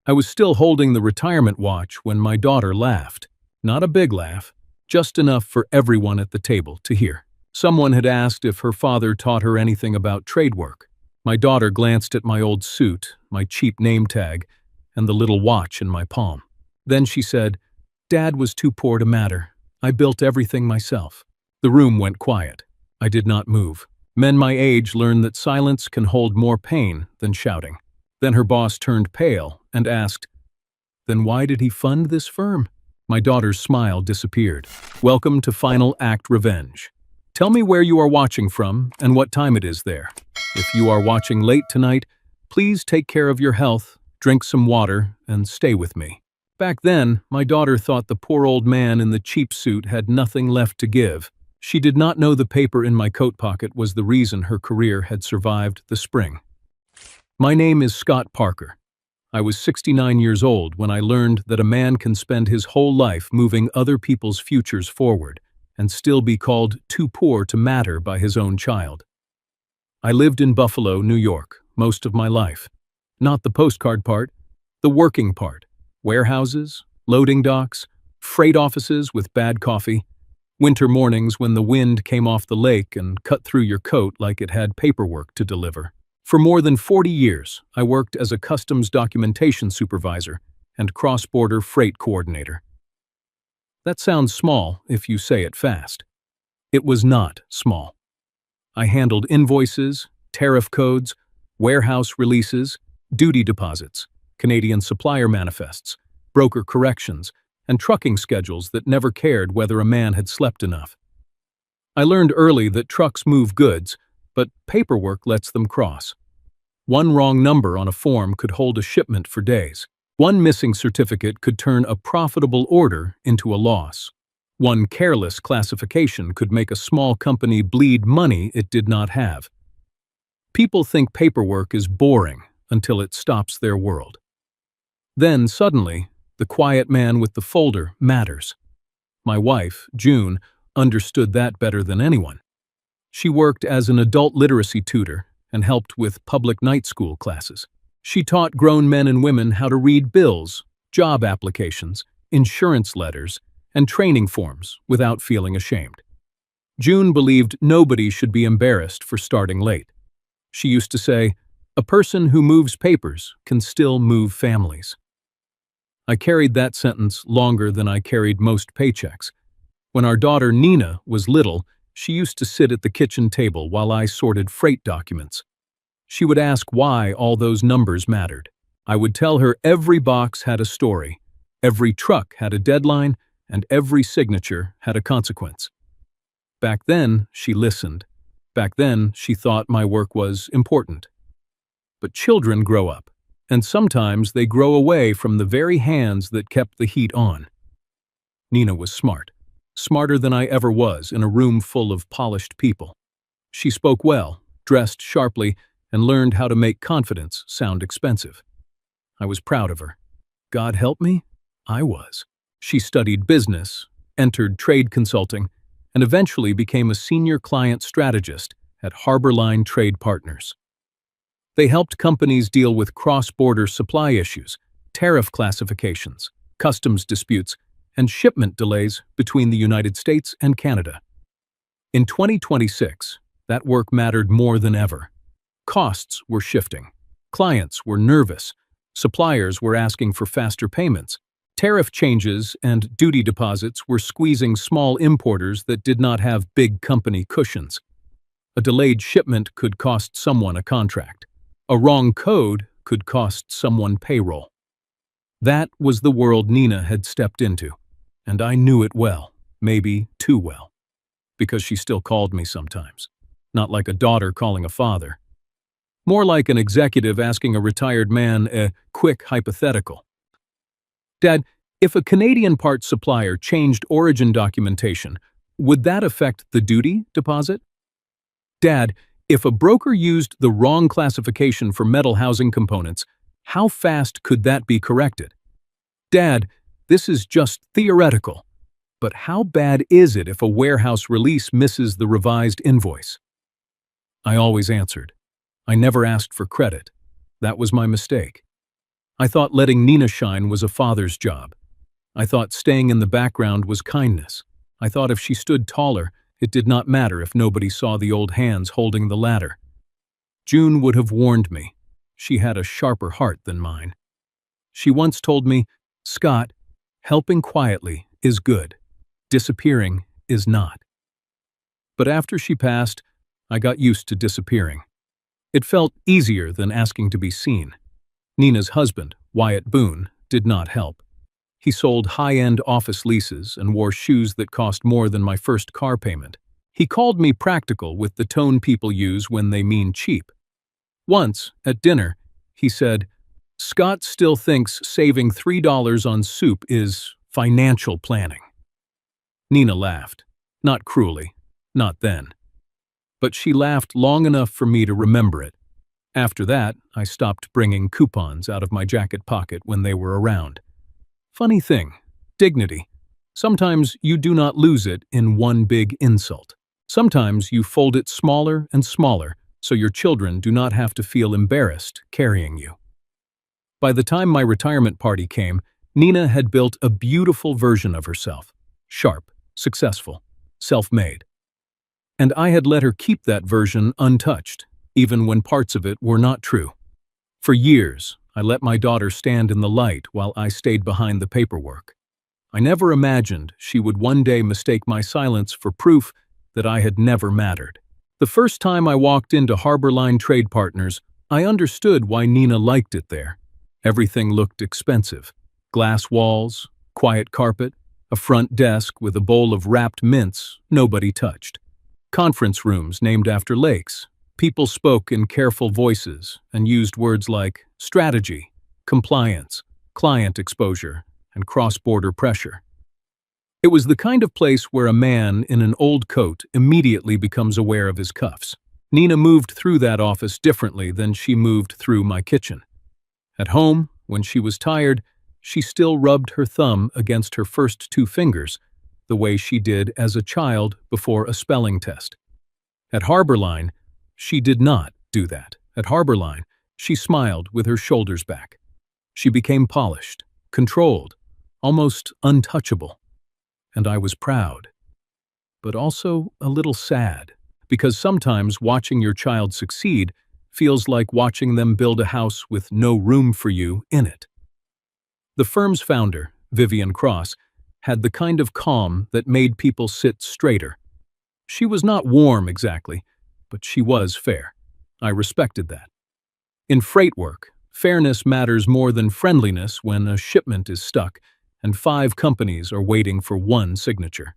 I was still holding the retirement watch when my daughter laughed. Not a big laugh, just enough for everyone at the table to hear. Someone had asked if her father taught her anything about trade work. My daughter glanced at my old suit, my cheap name tag, and the little watch in my palm. Then she said, "Dad was too poor to matter. I built everything myself." The room went quiet. I did not move. Men my age learn that silence can hold more pain than shouting. Then her boss turned pale and asked, "Then why did he fund this firm?" My daughter's smile disappeared. "Welcome to Final Act Revenge. Tell me where you are watching from and what time it is there. If you are watching late tonight, please take care of your health, drink some water, and stay with me." Back then, my daughter thought the poor old man in the cheap suit had nothing left to give. She did not know the paper in my coat pocket was the reason her career had survived the spring. My name is Scott Parker. I was 69 years old when I learned that a man can spend his whole life moving other people's futures forward and still be called too poor to matter by his own child. I lived in Buffalo, New York, most of my life. Not the postcard part, the working part. Warehouses, loading docks, freight offices with bad coffee, winter mornings when the wind came off the lake and cut through your coat like it had paperwork to deliver. For more than 40 years, I worked as a customs documentation supervisor and cross-border freight coordinator. That sounds small if you say it fast. It was not small. I handled invoices, tariff codes, warehouse releases, duty deposits, Canadian supplier manifests, broker corrections, and trucking schedules that never cared whether a man had slept enough. I learned early that trucks move goods, but paperwork lets them cross. One wrong number on a form could hold a shipment for days. One missing certificate could turn a profitable order into a loss. One careless classification could make a small company bleed money it did not have. People think paperwork is boring until it stops their world. Then, suddenly, the quiet man with the folder matters. My wife, June, understood that better than anyone. She worked as an adult literacy tutor and helped with public night school classes. She taught grown men and women how to read bills, job applications, insurance letters, and training forms without feeling ashamed. June believed nobody should be embarrassed for starting late. She used to say, "A person who moves papers can still move families." I carried that sentence longer than I carried most paychecks. When our daughter Nina was little, she used to sit at the kitchen table while I sorted freight documents. She would ask why all those numbers mattered. I would tell her every box had a story, every truck had a deadline, and every signature had a consequence. Back then, she listened. Back then, she thought my work was important. But children grow up, and sometimes they grow away from the very hands that kept the heat on. Nina was smart, smarter than I ever was in a room full of polished people. She spoke well, dressed sharply, and learned how to make confidence sound expensive. I was proud of her. God help me, I was. She studied business, entered trade consulting, and eventually became a senior client strategist at Harborline Trade Partners. They helped companies deal with cross-border supply issues, tariff classifications, customs disputes, and shipment delays between the United States and Canada. In 2026, that work mattered more than ever. Costs were shifting. Clients were nervous. Suppliers were asking for faster payments. Tariff changes and duty deposits were squeezing small importers that did not have big company cushions. A delayed shipment could cost someone a contract. A wrong code could cost someone payroll. That was the world Nina had stepped into, and I knew it well, maybe too well, because she still called me sometimes. Not like a daughter calling a father. More like an executive asking a retired man a quick hypothetical. "Dad, if a Canadian parts supplier changed origin documentation, would that affect the duty deposit?" "Dad, if a broker used the wrong classification for metal housing components, how fast could that be corrected?" "Dad, this is just theoretical, but how bad is it if a warehouse release misses the revised invoice?" I always answered. I never asked for credit. That was my mistake. I thought letting Nina shine was a father's job. I thought staying in the background was kindness. I thought if she stood taller, it did not matter if nobody saw the old hands holding the ladder. June would have warned me. She had a sharper heart than mine. She once told me, "Scott, helping quietly is good. Disappearing is not." But after she passed, I got used to disappearing. It felt easier than asking to be seen. Nina's husband, Wyatt Boone, did not help. He sold high-end office leases and wore shoes that cost more than my first car payment. He called me practical with the tone people use when they mean cheap. Once, at dinner, he said, "Scott still thinks saving $3 on soup is financial planning." Nina laughed. Not cruelly, not then. But she laughed long enough for me to remember it. After that, I stopped bringing coupons out of my jacket pocket when they were around. Funny thing, dignity. Sometimes you do not lose it in one big insult. Sometimes you fold it smaller and smaller so your children do not have to feel embarrassed carrying you. By the time my retirement party came, Nina had built a beautiful version of herself. Sharp, successful, self-made. And I had let her keep that version untouched, even when parts of it were not true. For years, I let my daughter stand in the light while I stayed behind the paperwork. I never imagined she would one day mistake my silence for proof that I had never mattered. The first time I walked into Harborline Trade Partners, I understood why Nina liked it there. Everything looked expensive. Glass walls, quiet carpet, a front desk with a bowl of wrapped mints nobody touched. Conference rooms named after lakes. People spoke in careful voices and used words like strategy, compliance, client exposure, and cross-border pressure. It was the kind of place where a man in an old coat immediately becomes aware of his cuffs. Nina moved through that office differently than she moved through my kitchen. At home, when she was tired, she still rubbed her thumb against her first two fingers, the way she did as a child before a spelling test. At Harborline, she did not do that. At Harborline, she smiled with her shoulders back. She became polished, controlled, almost untouchable. And I was proud. But also a little sad, because sometimes watching your child succeed feels like watching them build a house with no room for you in it. The firm's founder, Vivian Cross, had the kind of calm that made people sit straighter. She was not warm exactly, but she was fair. I respected that. In freight work, fairness matters more than friendliness when a shipment is stuck and 5 companies are waiting for one signature.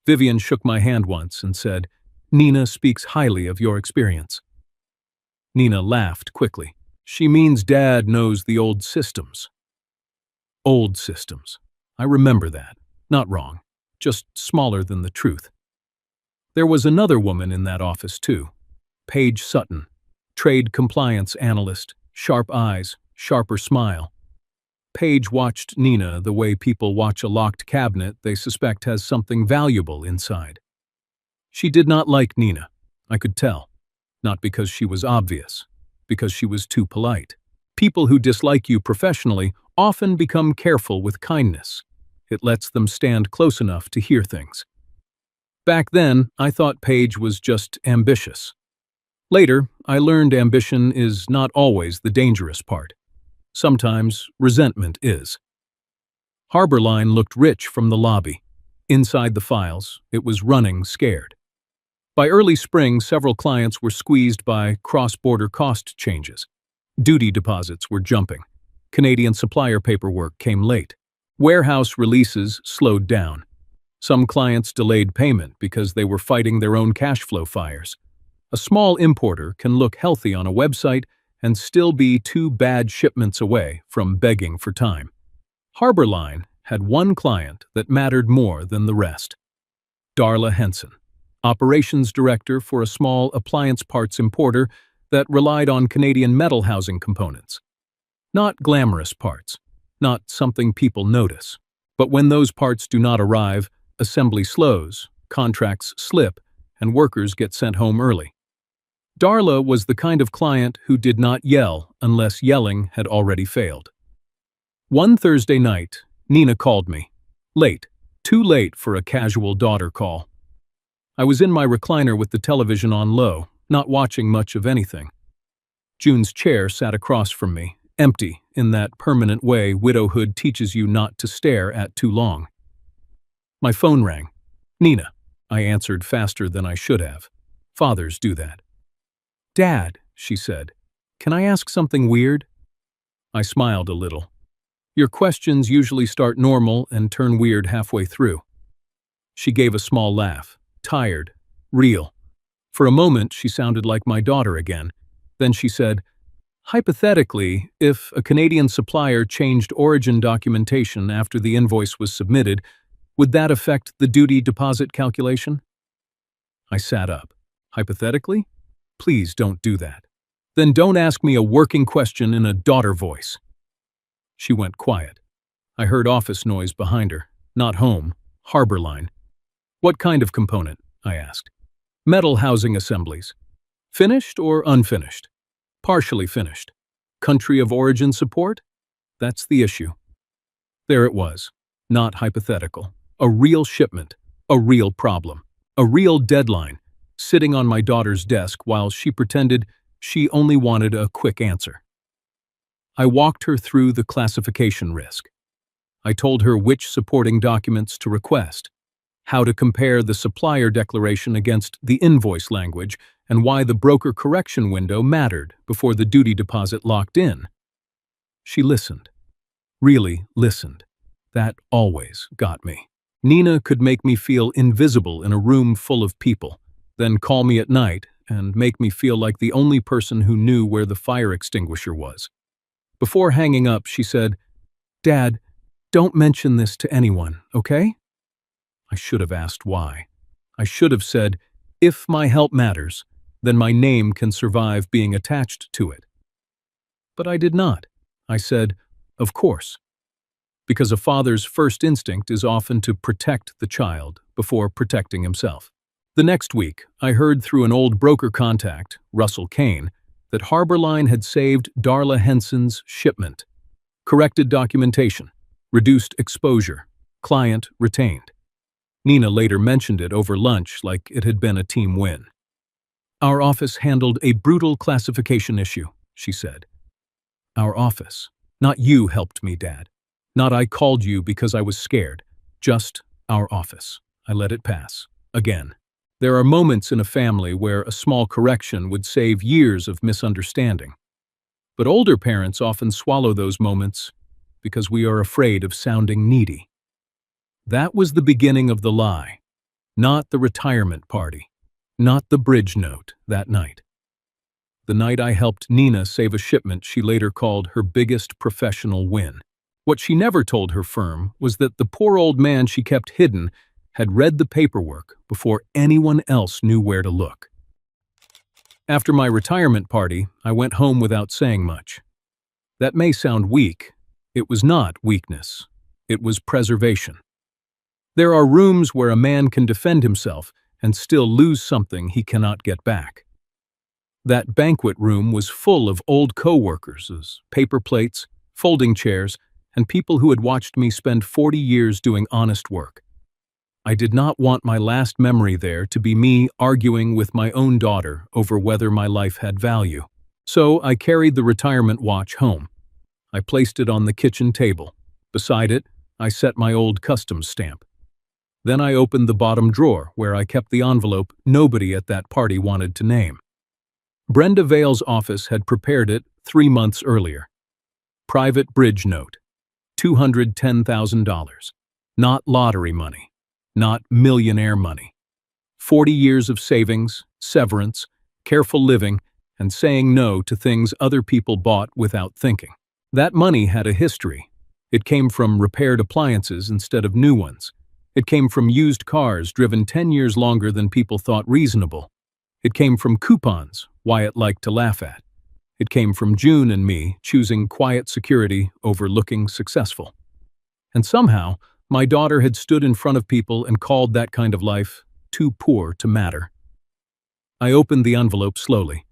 Vivian shook my hand once and said, "Nina speaks highly of your experience." Nina laughed quickly. "She means Dad knows the old systems." Old systems. I remember that. Not wrong. Just smaller than the truth. There was another woman in that office too. Paige Sutton. Trade compliance analyst. Sharp eyes. Sharper smile. Paige watched Nina the way people watch a locked cabinet they suspect has something valuable inside. She did not like Nina. I could tell. Not because she was obvious. Because she was too polite. People who dislike you professionally often become careful with kindness. It lets them stand close enough to hear things. Back then, I thought Paige was just ambitious. Later, I learned ambition is not always the dangerous part. Sometimes resentment is. Harborline looked rich from the lobby. Inside the files, it was running scared. By early spring, several clients were squeezed by cross-border cost changes. Duty deposits were jumping. Canadian supplier paperwork came late. Warehouse releases slowed down. Some clients delayed payment because they were fighting their own cash flow fires. A small importer can look healthy on a website and still be 2 bad shipments away from begging for time. Harborline had one client that mattered more than the rest. Darla Henson, operations director for a small appliance parts importer that relied on Canadian metal housing components. Not glamorous parts, not something people notice. But when those parts do not arrive, assembly slows, contracts slip, and workers get sent home early. Darla was the kind of client who did not yell unless yelling had already failed. One Thursday night, Nina called me. Late, too late for a casual daughter call. I was in my recliner with the television on low, not watching much of anything. June's chair sat across from me, empty in that permanent way widowhood teaches you not to stare at too long. My phone rang. Nina, I answered faster than I should have. Fathers do that. Dad, she said, can I ask something weird? I smiled a little. Your questions usually start normal and turn weird halfway through. She gave a small laugh, tired, real. For a moment, she sounded like my daughter again. Then she said, hypothetically, if a Canadian supplier changed origin documentation after the invoice was submitted, would that affect the duty deposit calculation? I sat up. Hypothetically? Please don't do that. Then don't ask me a working question in a daughter voice. She went quiet. I heard office noise behind her. Not home, harbor line. What kind of component? I asked. Metal housing assemblies. Finished or unfinished? Partially finished. Country of origin support? That's the issue. There it was. Not hypothetical. A real shipment. A real problem. A real deadline. Sitting on my daughter's desk while she pretended she only wanted a quick answer. I walked her through the classification risk. I told her which supporting documents to request, how to compare the supplier declaration against the invoice language, and why the broker correction window mattered before the duty deposit locked in. She listened. Really listened. That always got me. Nina could make me feel invisible in a room full of people, then call me at night and make me feel like the only person who knew where the fire extinguisher was. Before hanging up, she said, Dad, don't mention this to anyone, okay? I should have asked why. I should have said, if my help matters, then my name can survive being attached to it. But I did not. I said, of course. Because a father's first instinct is often to protect the child before protecting himself. The next week, I heard through an old broker contact, Russell Kane, that Harborline had saved Darla Henson's shipment. Corrected documentation, reduced exposure, client retained. Nina later mentioned it over lunch like it had been a team win. Our office handled a brutal classification issue, she said. Our office. Not you helped me, Dad. Not I called you because I was scared. Just our office. I let it pass. Again. There are moments in a family where a small correction would save years of misunderstanding. But older parents often swallow those moments because we are afraid of sounding needy. That was the beginning of the lie, not the retirement party, not the bridge note that night. The night I helped Nina save a shipment she later called her biggest professional win. What she never told her firm was that the poor old man she kept hidden had read the paperwork before anyone else knew where to look. After my retirement party, I went home without saying much. That may sound weak. It was not weakness. It was preservation. There are rooms where a man can defend himself and still lose something he cannot get back. That banquet room was full of old co-workers, paper plates, folding chairs, and people who had watched me spend 40 years doing honest work. I did not want my last memory there to be me arguing with my own daughter over whether my life had value. So I carried the retirement watch home. I placed it on the kitchen table. Beside it, I set my old customs stamp. Then I opened the bottom drawer where I kept the envelope nobody at that party wanted to name. Brenda Vale's office had prepared it 3 months earlier. Private bridge note. $210,000. Not lottery money. Not millionaire money. 40 years of savings, severance, careful living, and saying no to things other people bought without thinking. That money had a history. It came from repaired appliances instead of new ones. It came from used cars driven 10 years longer than people thought reasonable. It came from coupons Wyatt liked to laugh at. It came from June and me choosing quiet security over looking successful. And somehow, my daughter had stood in front of people and called that kind of life too poor to matter. I opened the envelope slowly.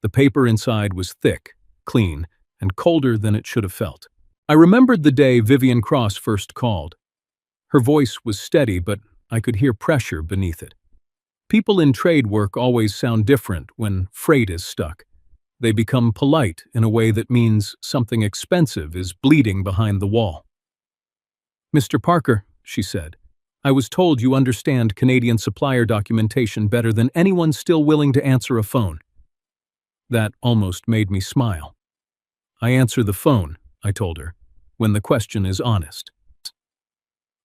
The paper inside was thick, clean, and colder than it should have felt. I remembered the day Vivian Cross first called. Her voice was steady, but I could hear pressure beneath it. People in trade work always sound different when freight is stuck. They become polite in a way that means something expensive is bleeding behind the wall. "Mr. Parker," she said, "I was told you understand Canadian supplier documentation better than anyone still willing to answer a phone." That almost made me smile. "I answer the phone," I told her, "when the question is honest."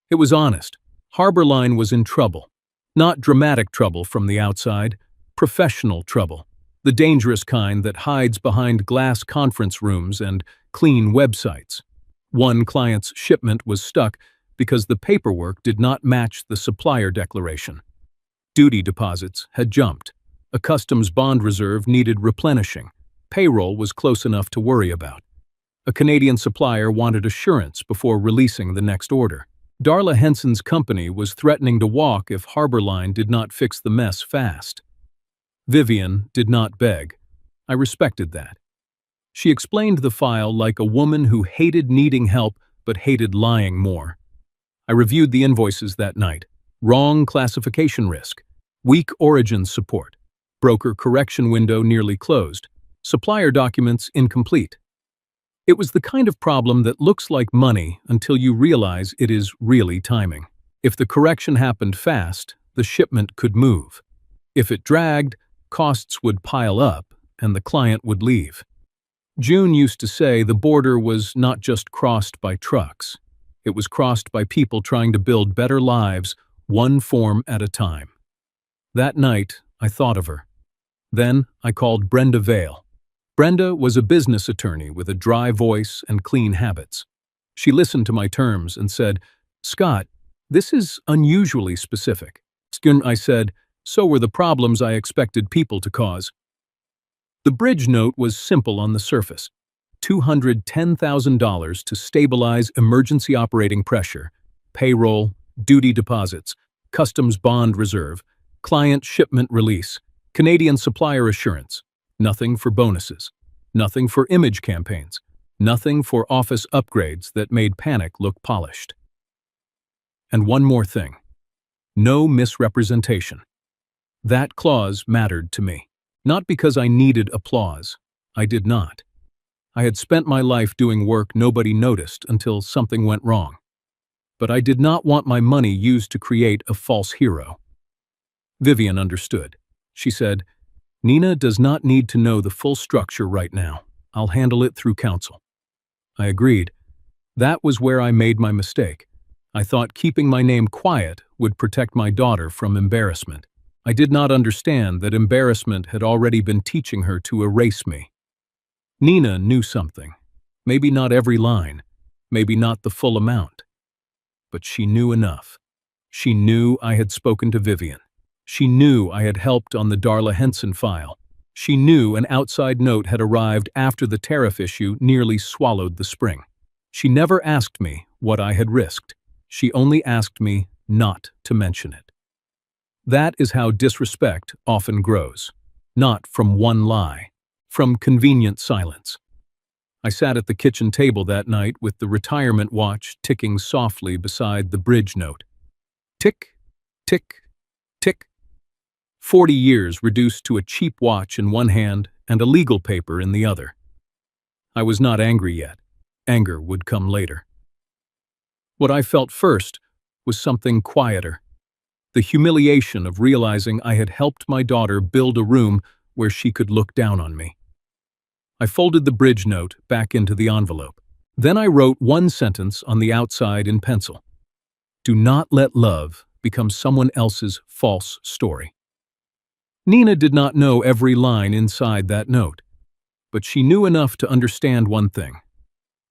It was honest. Harbor Line was in trouble. Not dramatic trouble from the outside, professional trouble. The dangerous kind that hides behind glass conference rooms and clean websites. One client's shipment was stuck because the paperwork did not match the supplier declaration. Duty deposits had jumped. A customs bond reserve needed replenishing. Payroll was close enough to worry about. A Canadian supplier wanted assurance before releasing the next order. Darla Henson's company was threatening to walk if Harbor Line did not fix the mess fast. Vivian did not beg. I respected that. She explained the file like a woman who hated needing help but hated lying more. I reviewed the invoices that night. Wrong classification risk. Weak origin support. Broker correction window nearly closed. Supplier documents incomplete. It was the kind of problem that looks like money until you realize it is really timing. If the correction happened fast, the shipment could move. If it dragged, costs would pile up and the client would leave. June used to say the border was not just crossed by trucks. It was crossed by people trying to build better lives, one form at a time. That night, I thought of her. Then I called Brenda Vale. Brenda was a business attorney with a dry voice and clean habits. She listened to my terms and said, "Scott, this is unusually specific." I said, "So were the problems I expected people to cause." The bridge note was simple on the surface. $210,000 to stabilize emergency operating pressure, payroll, duty deposits, customs bond reserve, client shipment release, Canadian supplier assurance. Nothing for bonuses. Nothing for image campaigns. Nothing for office upgrades that made panic look polished. And one more thing. No misrepresentation. That clause mattered to me. Not because I needed applause. I did not. I had spent my life doing work nobody noticed until something went wrong. But I did not want my money used to create a false hero. Vivian understood. She said, "Nina does not need to know the full structure right now. I'll handle it through counsel." I agreed. That was where I made my mistake. I thought keeping my name quiet would protect my daughter from embarrassment. I did not understand that embarrassment had already been teaching her to erase me. Nina knew something. Maybe not every line, maybe not the full amount. But she knew enough. She knew I had spoken to Vivian. She knew I had helped on the Darla Henson file. She knew an outside note had arrived after the tariff issue nearly swallowed the spring. She never asked me what I had risked. She only asked me not to mention it. That is how disrespect often grows. Not from one lie, from convenient silence. I sat at the kitchen table that night with the retirement watch ticking softly beside the bridge note. Tick, tick, tick. 40 years reduced to a cheap watch in one hand and a legal paper in the other. I was not angry yet. Anger would come later. What I felt first was something quieter. The humiliation of realizing I had helped my daughter build a room where she could look down on me. I folded the bridge note back into the envelope. Then I wrote one sentence on the outside in pencil. Do not let love become someone else's false story. Nina did not know every line inside that note, but she knew enough to understand one thing.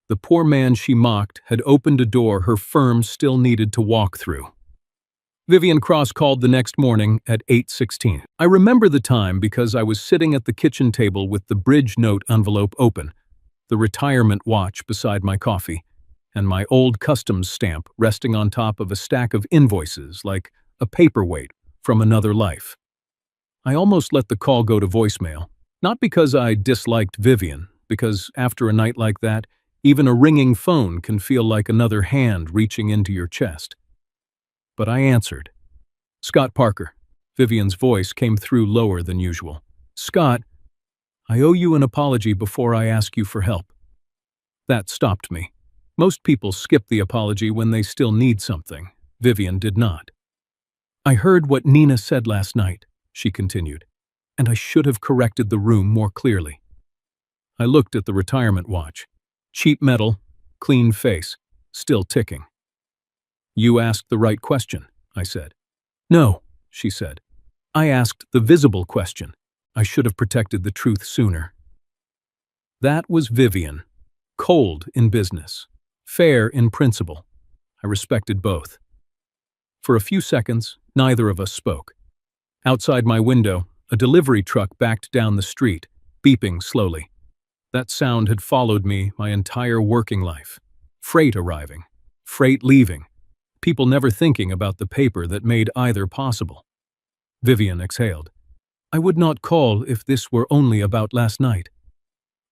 The poor man she mocked had opened a door her firm still needed to walk through. Vivian Cross called the next morning at 8:16. I remember the time because I was sitting at the kitchen table with the bridge note envelope open, the retirement watch beside my coffee, and my old customs stamp resting on top of a stack of invoices like a paperweight from another life. I almost let the call go to voicemail, Not because I disliked Vivian, because after a night like that, even a ringing phone can feel like another hand reaching into your chest. But I answered. Scott Parker. Vivian's voice came through lower than usual. Scott, I owe you an apology before I ask you for help. That stopped me. Most people skip the apology when they still need something. Vivian did not. I heard what Nina said last night, she continued, and I should have corrected the room more clearly. I looked at the retirement watch. Cheap metal, clean face, still ticking. You asked the right question, I said. No, she said. I asked the visible question. I should have protected the truth sooner. That was Vivian. Cold in business, fair in principle. I respected both. For a few seconds, neither of us spoke. Outside my window, a delivery truck backed down the street, beeping slowly. That sound had followed me my entire working life. Freight arriving, freight leaving, people never thinking about the paper that made either possible. Vivian exhaled. I would not call if this were only about last night.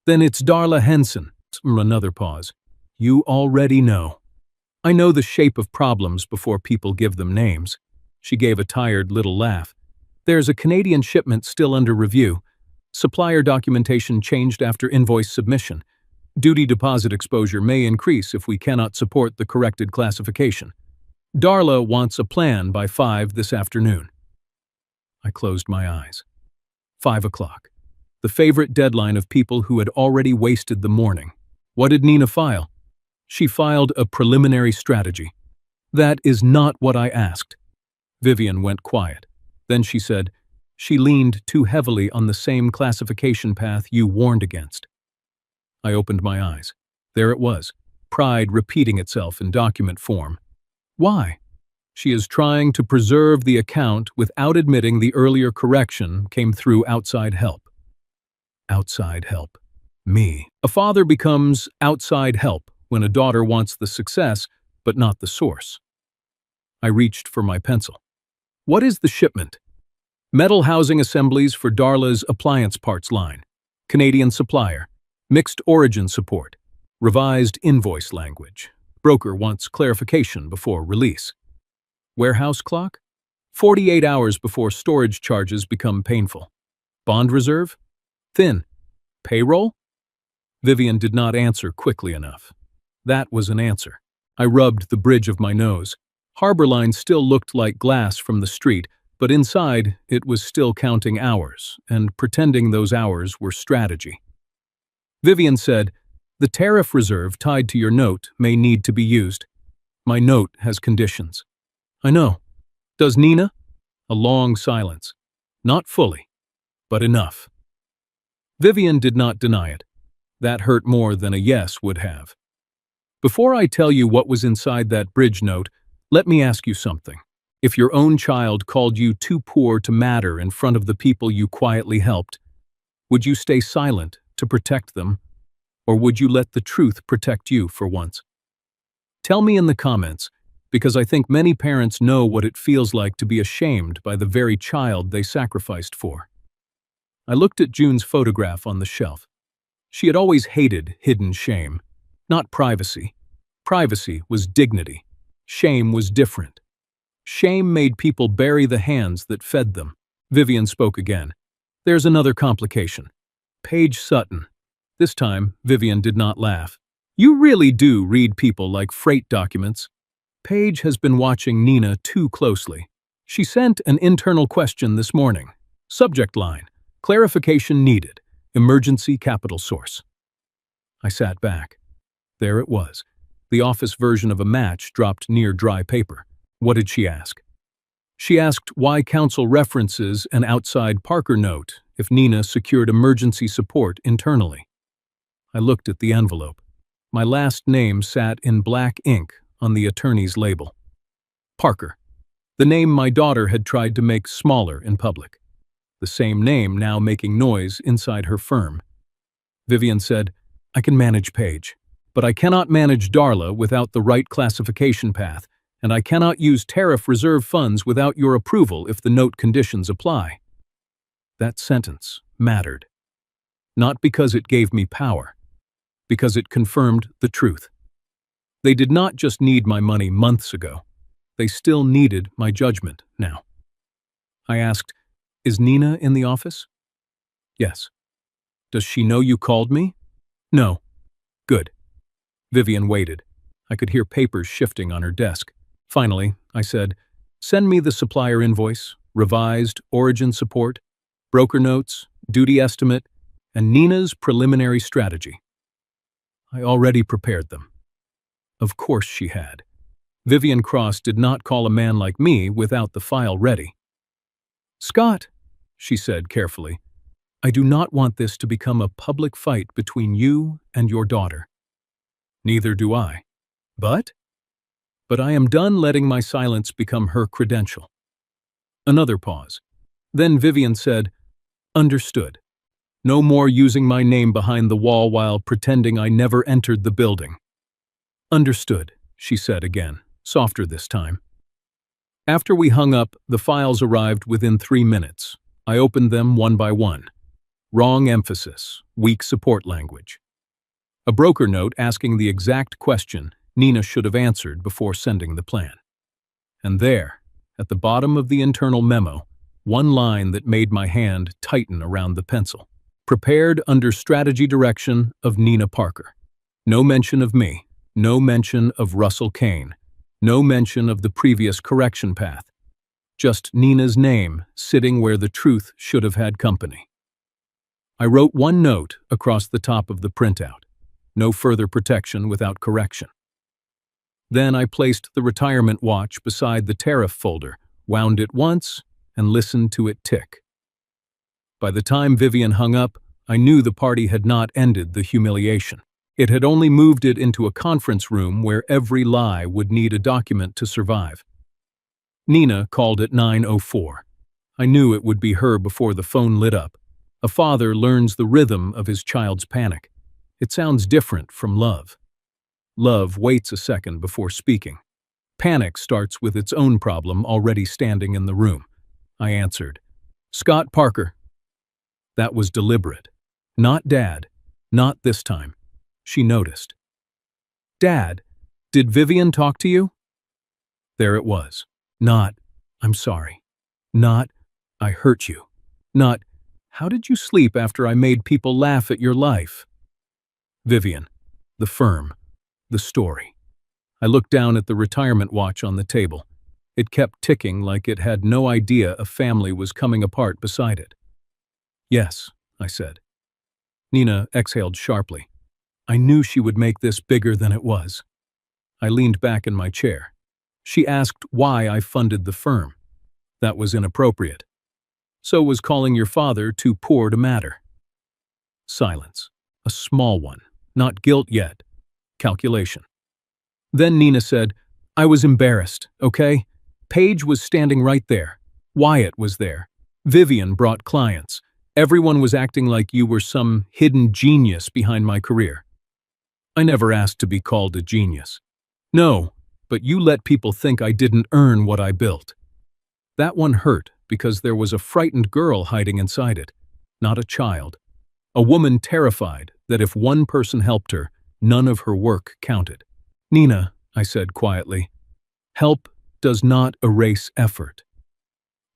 Then it's Darla Henson. Another pause. You already know. I know the shape of problems before people give them names. She gave a tired little laugh. There's a Canadian shipment still under review. Supplier documentation changed after invoice submission. Duty deposit exposure may increase if we cannot support the corrected classification. Darla wants a plan by 5 this afternoon. I closed my eyes. 5 o'clock. The favorite deadline of people who had already wasted the morning. What did Nina file? She filed a preliminary strategy. That is not what I asked. Vivian went quiet. Then she said, she leaned too heavily on the same classification path you warned against. I opened my eyes. There it was, pride repeating itself in document form. Why? She is trying to preserve the account without admitting the earlier correction came through outside help. Outside help. Me. A father becomes outside help when a daughter wants the success, but not the source. I reached for my pencil. What is the shipment? Metal housing assemblies for Darla's appliance parts line. Canadian supplier. Mixed origin support. Revised invoice language. Broker wants clarification before release. Warehouse clock? 48 hours before storage charges become painful. Bond reserve? Thin. Payroll? Vivian did not answer quickly enough. That was an answer. I rubbed the bridge of my nose. Harborline still looked like glass from the street, but inside it was still counting hours and pretending those hours were strategy. Vivian said, the tariff reserve tied to your note may need to be used. My note has conditions. I know. Does Nina? A long silence. Not fully, but enough. Vivian did not deny it. That hurt more than a yes would have. Before I tell you what was inside that bridge note, let me ask you something. If your own child called you too poor to matter in front of the people you quietly helped, would you stay silent to protect them, or would you let the truth protect you for once? Tell me in the comments, because I think many parents know what it feels like to be ashamed by the very child they sacrificed for. I looked at June's photograph on the shelf. She had always hated hidden shame, not privacy. Privacy was dignity. Shame was different. Shame made people bury the hands that fed them. Vivian spoke again. There's another complication. Paige Sutton. This time, Vivian did not laugh. You really do read people like freight documents. Paige has been watching Nina too closely. She sent an internal question this morning. Subject line, clarification needed, emergency capital source. I sat back. There it was, the office version of a match dropped near dry paper. What did she ask? She asked why counsel references an outside Parker note if Nina secured emergency support internally. I looked at the envelope. My last name sat in black ink on the attorney's label. Parker, the name my daughter had tried to make smaller in public. The same name now making noise inside her firm. Vivian said, I can manage Paige, but I cannot manage Darla without the right classification path, and I cannot use tariff reserve funds without your approval if the note conditions apply. That sentence mattered. not because it gave me power, because it confirmed the truth. They did not just need my money months ago. They still needed my judgment now. I asked, "Is Nina in the office?" "Yes." "Does she know you called me?" "No." "Good." Vivian waited. I could hear papers shifting on her desk. Finally, I said, "Send me the supplier invoice, revised origin support, broker notes, duty estimate, and Nina's preliminary strategy." I already prepared them. Of course she had. Vivian Cross did not call a man like me without the file ready. "Scott," she said carefully, "I do not want this to become a public fight between you and your daughter." "Neither do I. But I am done letting my silence become her credential." Another pause. Then Vivian said, "Understood. No more using my name behind the wall while pretending I never entered the building." "Understood," she said again, softer this time. After we hung up, the files arrived within 3 minutes. I opened them one by one. Wrong emphasis, weak support language. A broker note asking the exact question Nina should have answered before sending the plan. And there, at the bottom of the internal memo, one line that made my hand tighten around the pencil. Prepared under strategy direction of Nina Parker. No mention of me. No mention of Russell Kane. No mention of the previous correction path. Just Nina's name sitting where the truth should have had company. I wrote one note across the top of the printout. No further protection without correction. Then I placed the retirement watch beside the tariff folder, wound it once, and listened to it tick. By the time Vivian hung up, I knew the party had not ended the humiliation. It had only moved it into a conference room where every lie would need a document to survive. Nina called at 9:04. I knew it would be her before the phone lit up. A father learns the rhythm of his child's panic. It sounds different from love. Love waits a second before speaking. Panic starts with its own problem already standing in the room. I answered, "Scott Parker." That was deliberate. Not Dad. Not this time. She noticed. "Dad, did Vivian talk to you?" There it was. Not, "I'm sorry." Not, "I hurt you." Not, "How did you sleep after I made people laugh at your life?" Vivian. The firm. The story. I looked down at the retirement watch on the table. It kept ticking like it had no idea a family was coming apart beside it. "Yes," I said. Nina exhaled sharply. I knew she would make this bigger than it was. I leaned back in my chair. She asked why I funded the firm. That was inappropriate. So was calling your father too poor to matter. Silence. A small one. Not guilt yet. Calculation. Then Nina said, "I was embarrassed, okay? Paige was standing right there. Wyatt was there. Vivian brought clients. Everyone was acting like you were some hidden genius behind my career. I never asked to be called a genius. No, but you let people think I didn't earn what I built." That one hurt because there was a frightened girl hiding inside it, not a child. A woman terrified that if one person helped her, none of her work counted. "Nina," I said quietly, "help does not erase effort.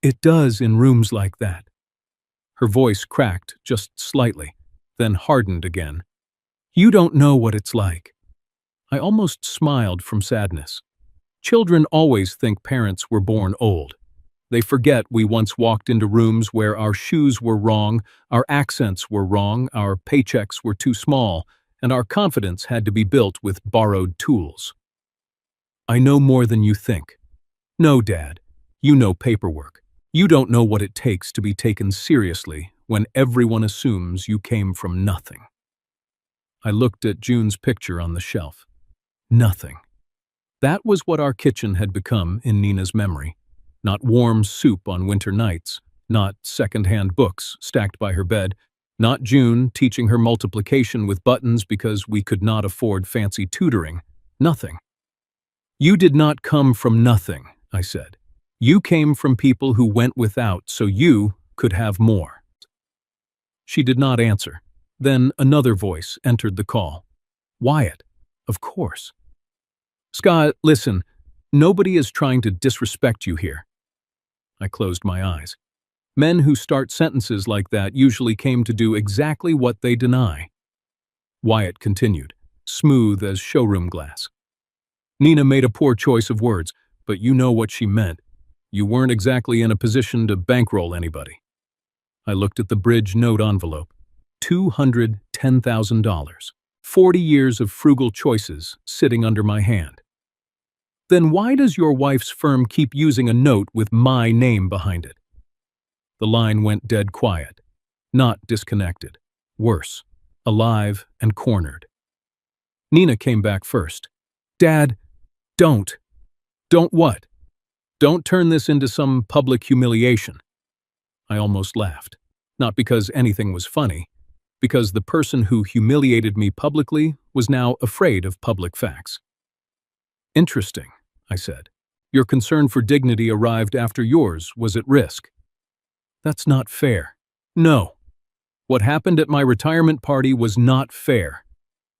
It does in rooms like that." Her voice cracked just slightly, then hardened again. "You don't know what it's like." I almost smiled from sadness. Children always think parents were born old. They forget we once walked into rooms where our shoes were wrong, our accents were wrong, our paychecks were too small, and our confidence had to be built with borrowed tools. "I know more than you think." "No, Dad. You know paperwork. You don't know what it takes to be taken seriously when everyone assumes you came from nothing." I looked at June's picture on the shelf. Nothing. That was what our kitchen had become in Nina's memory. Not warm soup on winter nights, not second-hand books stacked by her bed, not June teaching her multiplication with buttons because we could not afford fancy tutoring. Nothing. "You did not come from nothing," I said. "You came from people who went without so you could have more." She did not answer. Then another voice entered the call. Wyatt, of course. Scott, listen, nobody is trying to disrespect you here. I closed my eyes. Men who start sentences like that usually came to do exactly what they deny. Wyatt continued, smooth as showroom glass. Nina made a poor choice of words, but you know what she meant. You weren't exactly in a position to bankroll anybody. I looked at the bridge note envelope. $210,000. 40 years of frugal choices sitting under my hand. Then why does your wife's firm keep using a note with my name behind it? The line went dead quiet. Not disconnected. Worse. Alive and cornered. Nina came back first. Dad, don't. Don't what? Don't turn this into some public humiliation. I almost laughed. Not because anything was funny, because the person who humiliated me publicly was now afraid of public facts. Interesting, I said. Your concern for dignity arrived after yours was at risk. That's not fair. No. What happened at my retirement party was not fair.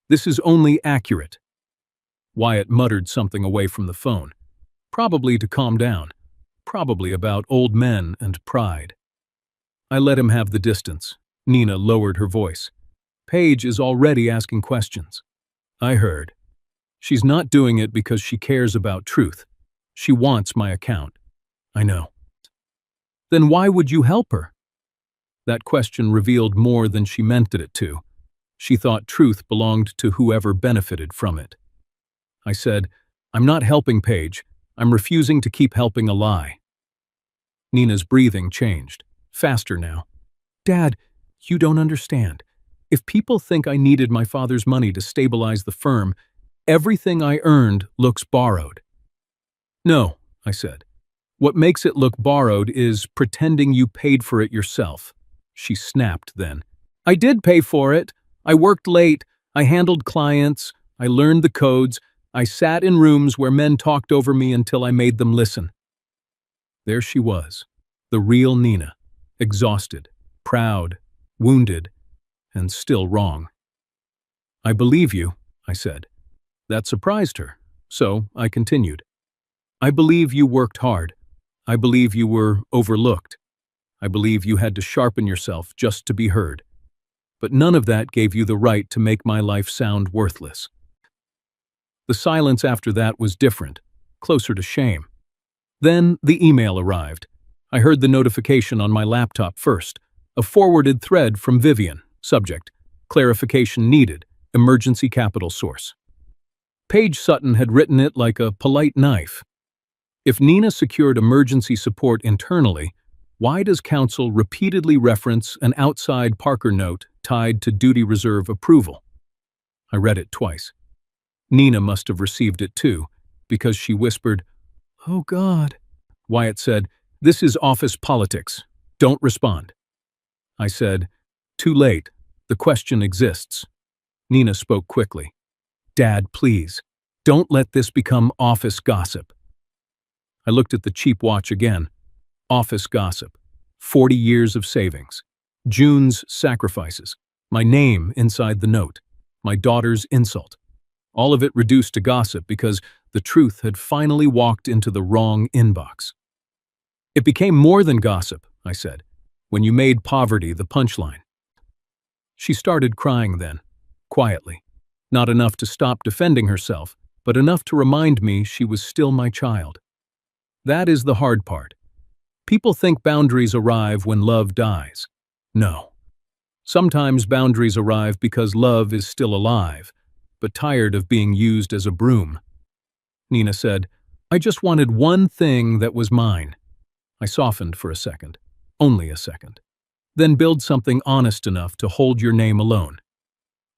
This is only accurate. Wyatt muttered something away from the phone. Probably to calm down. Probably about old men and pride. I let him have the distance. Nina lowered her voice. Paige is already asking questions. I heard. She's not doing it because she cares about truth. She wants my account. I know. Then why would you help her? That question revealed more than she meant it to. She thought truth belonged to whoever benefited from it. I said, I'm not helping Paige. I'm refusing to keep helping a lie. Nina's breathing changed. Faster now. Dad, you don't understand. If people think I needed my father's money to stabilize the firm, everything I earned looks borrowed. No, I said. What makes it look borrowed is pretending you paid for it yourself. She snapped then. I did pay for it. I worked late. I handled clients. I learned the codes. I sat in rooms where men talked over me until I made them listen. There she was, the real Nina, exhausted, proud, wounded, and still wrong. I believe you, I said. That surprised her, so I continued. I believe you worked hard. I believe you were overlooked. I believe you had to sharpen yourself just to be heard. But none of that gave you the right to make my life sound worthless. The silence after that was different, closer to shame. Then the email arrived. I heard the notification on my laptop first, a forwarded thread from Vivian, subject, clarification needed, emergency capital source. Paige Sutton had written it like a polite knife. If Nina secured emergency support internally, why does counsel repeatedly reference an outside Parker note tied to duty reserve approval? I read it twice. Nina must have received it too, because she whispered, "Oh God." Wyatt said, "This is office politics. Don't respond." I said, "Too late. The question exists." Nina spoke quickly. "Dad, please, don't let this become office gossip." I looked at the cheap watch again. Office gossip. 40 years of savings. June's sacrifices. My name inside the note. My daughter's insult. All of it reduced to gossip because the truth had finally walked into the wrong inbox. It became more than gossip, I said, when you made poverty the punchline. She started crying then, quietly. Not enough to stop defending herself, but enough to remind me she was still my child. That is the hard part. People think boundaries arrive when love dies. No. Sometimes boundaries arrive because love is still alive, but tired of being used as a broom. Nina said, "I just wanted one thing that was mine." I softened for a second, only a second. "Then build something honest enough to hold your name alone."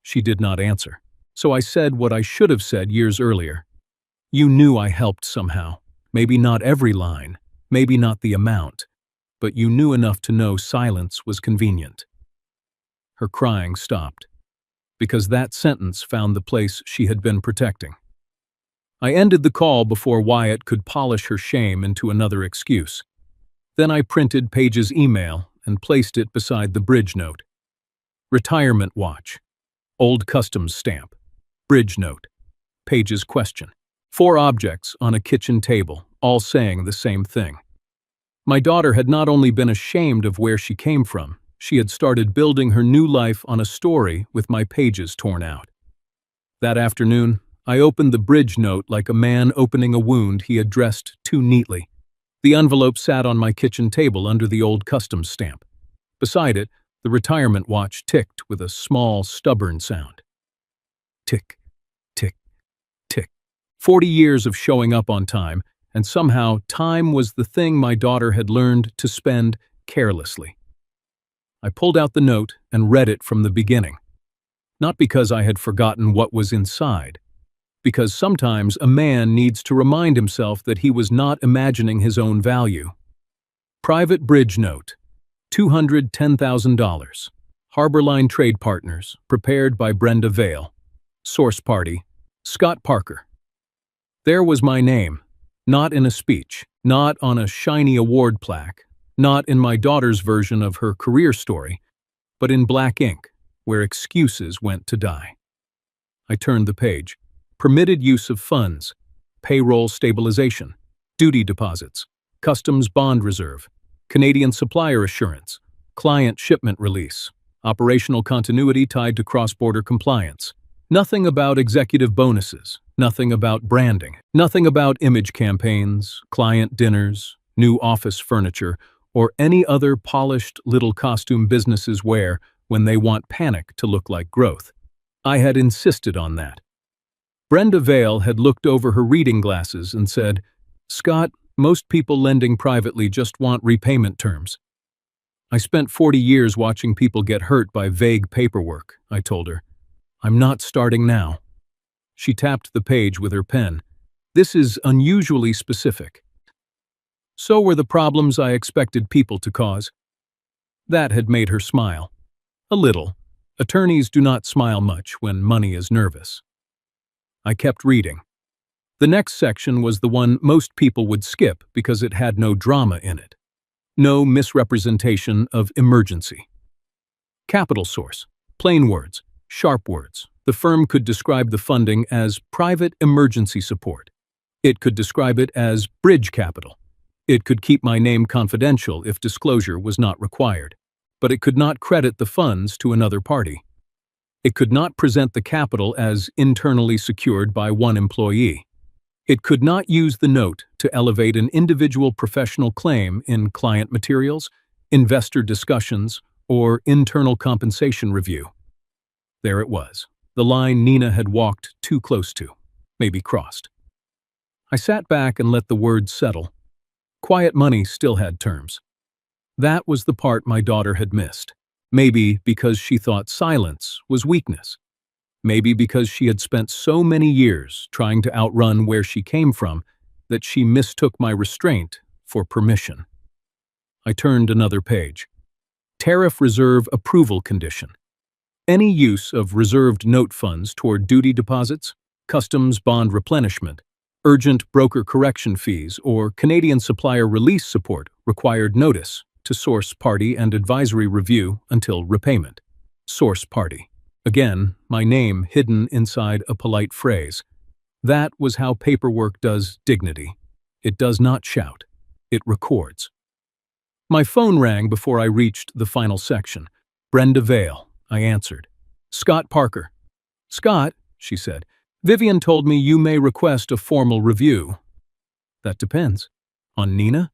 She did not answer, so I said what I should have said years earlier. "You knew I helped somehow. Maybe not every line, maybe not the amount, but you knew enough to know silence was convenient." Her crying stopped, because that sentence found the place she had been protecting. I ended the call before Wyatt could polish her shame into another excuse. Then I printed Paige's email and placed it beside the bridge note. Retirement watch. Old customs stamp. Bridge note. Page's question. 4 objects on a kitchen table, all saying the same thing. My daughter had not only been ashamed of where she came from, she had started building her new life on a story with my pages torn out. That afternoon, I opened the bridge note like a man opening a wound he had dressed too neatly. The envelope sat on my kitchen table under the old customs stamp. Beside it, the retirement watch ticked with a small, stubborn sound. Tick, tick, tick. 40 years of showing up on time, and somehow time was the thing my daughter had learned to spend carelessly. I pulled out the note and read it from the beginning. Not because I had forgotten what was inside, because sometimes a man needs to remind himself that he was not imagining his own value. Private bridge note, $210,000. Harborline Trade Partners, prepared by Brenda Vale. Source party, Scott Parker. There was my name, not in a speech, not on a shiny award plaque, not in my daughter's version of her career story, but in black ink, where excuses went to die. I turned the page. Permitted use of funds, payroll stabilization, duty deposits, customs bond reserve, Canadian supplier assurance, client shipment release, operational continuity tied to cross-border compliance. Nothing about executive bonuses, nothing about branding, nothing about image campaigns, client dinners, new office furniture, or any other polished little costume businesses wear when they want panic to look like growth. I had insisted on that. Brenda Vale had looked over her reading glasses and said, "Scott, most people lending privately just want repayment terms." I spent 40 years watching people get hurt by vague paperwork, I told her. I'm not starting now. She tapped the page with her pen. This is unusually specific. So were the problems I expected people to cause. That had made her smile. A little. Attorneys do not smile much when money is nervous. I kept reading. The next section was the one most people would skip because it had no drama in it. No misrepresentation of emergency. Capital source. Plain words. Sharp words. The firm could describe the funding as private emergency support. It could describe it as bridge capital. It could keep my name confidential if disclosure was not required. But it could not credit the funds to another party. It could not present the capital as internally secured by one employee. It could not use the note to elevate an individual professional claim in client materials, investor discussions, or internal compensation review. There it was, the line Nina had walked too close to, maybe crossed. I sat back and let the words settle. Quiet money still had terms. That was the part my daughter had missed. Maybe because she thought silence was weakness. Maybe because she had spent so many years trying to outrun where she came from that she mistook my restraint for permission. I turned another page. Tariff reserve approval condition. Any use of reserved note funds toward duty deposits, customs bond replenishment, urgent broker correction fees, or Canadian supplier release support required notice to source party and advisory review until repayment. Source party. Again, my name hidden inside a polite phrase. That was how paperwork does dignity. It does not shout. It records. My phone rang before I reached the final section. Brenda Vale, I answered. Scott Parker. Scott, she said, Vivian told me you may request a formal review. That depends. On Nina?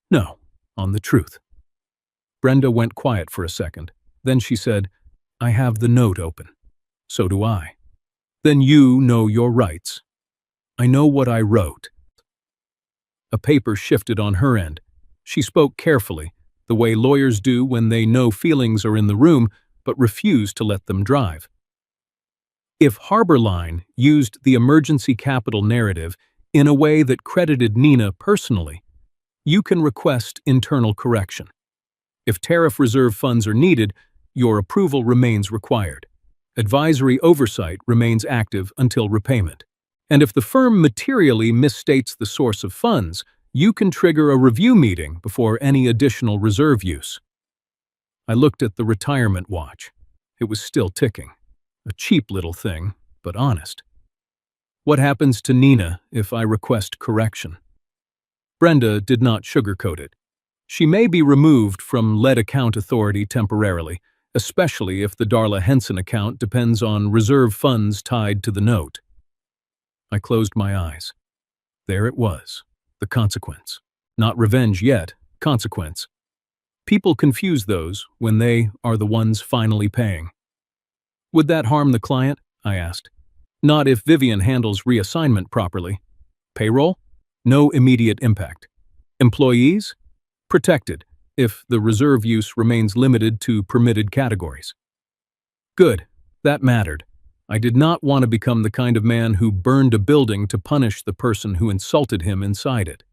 No, on the truth. Brenda went quiet for a second. Then she said, I have the note open. So do I. Then you know your rights. I know what I wrote. A paper shifted on her end. She spoke carefully, the way lawyers do when they know feelings are in the room but refuse to let them drive. If Harborline used the emergency capital narrative in a way that credited Nina personally, you can request internal correction. If tariff reserve funds are needed, your approval remains required. Advisory oversight remains active until repayment. And if the firm materially misstates the source of funds, you can trigger a review meeting before any additional reserve use. I looked at the retirement watch. It was still ticking. A cheap little thing, but honest. What happens to Nina if I request correction? Brenda did not sugarcoat it. She may be removed from lead account authority temporarily, especially if the Darla Henson account depends on reserve funds tied to the note. I closed my eyes. There it was, the consequence. Not revenge yet, consequence. People confuse those when they are the ones finally paying. Would that harm the client? I asked. Not if Vivian handles reassignment properly. Payroll? No immediate impact. Employees? Protected, if the reserve use remains limited to permitted categories. Good, that mattered. I did not want to become the kind of man who burned a building to punish the person who insulted him inside it.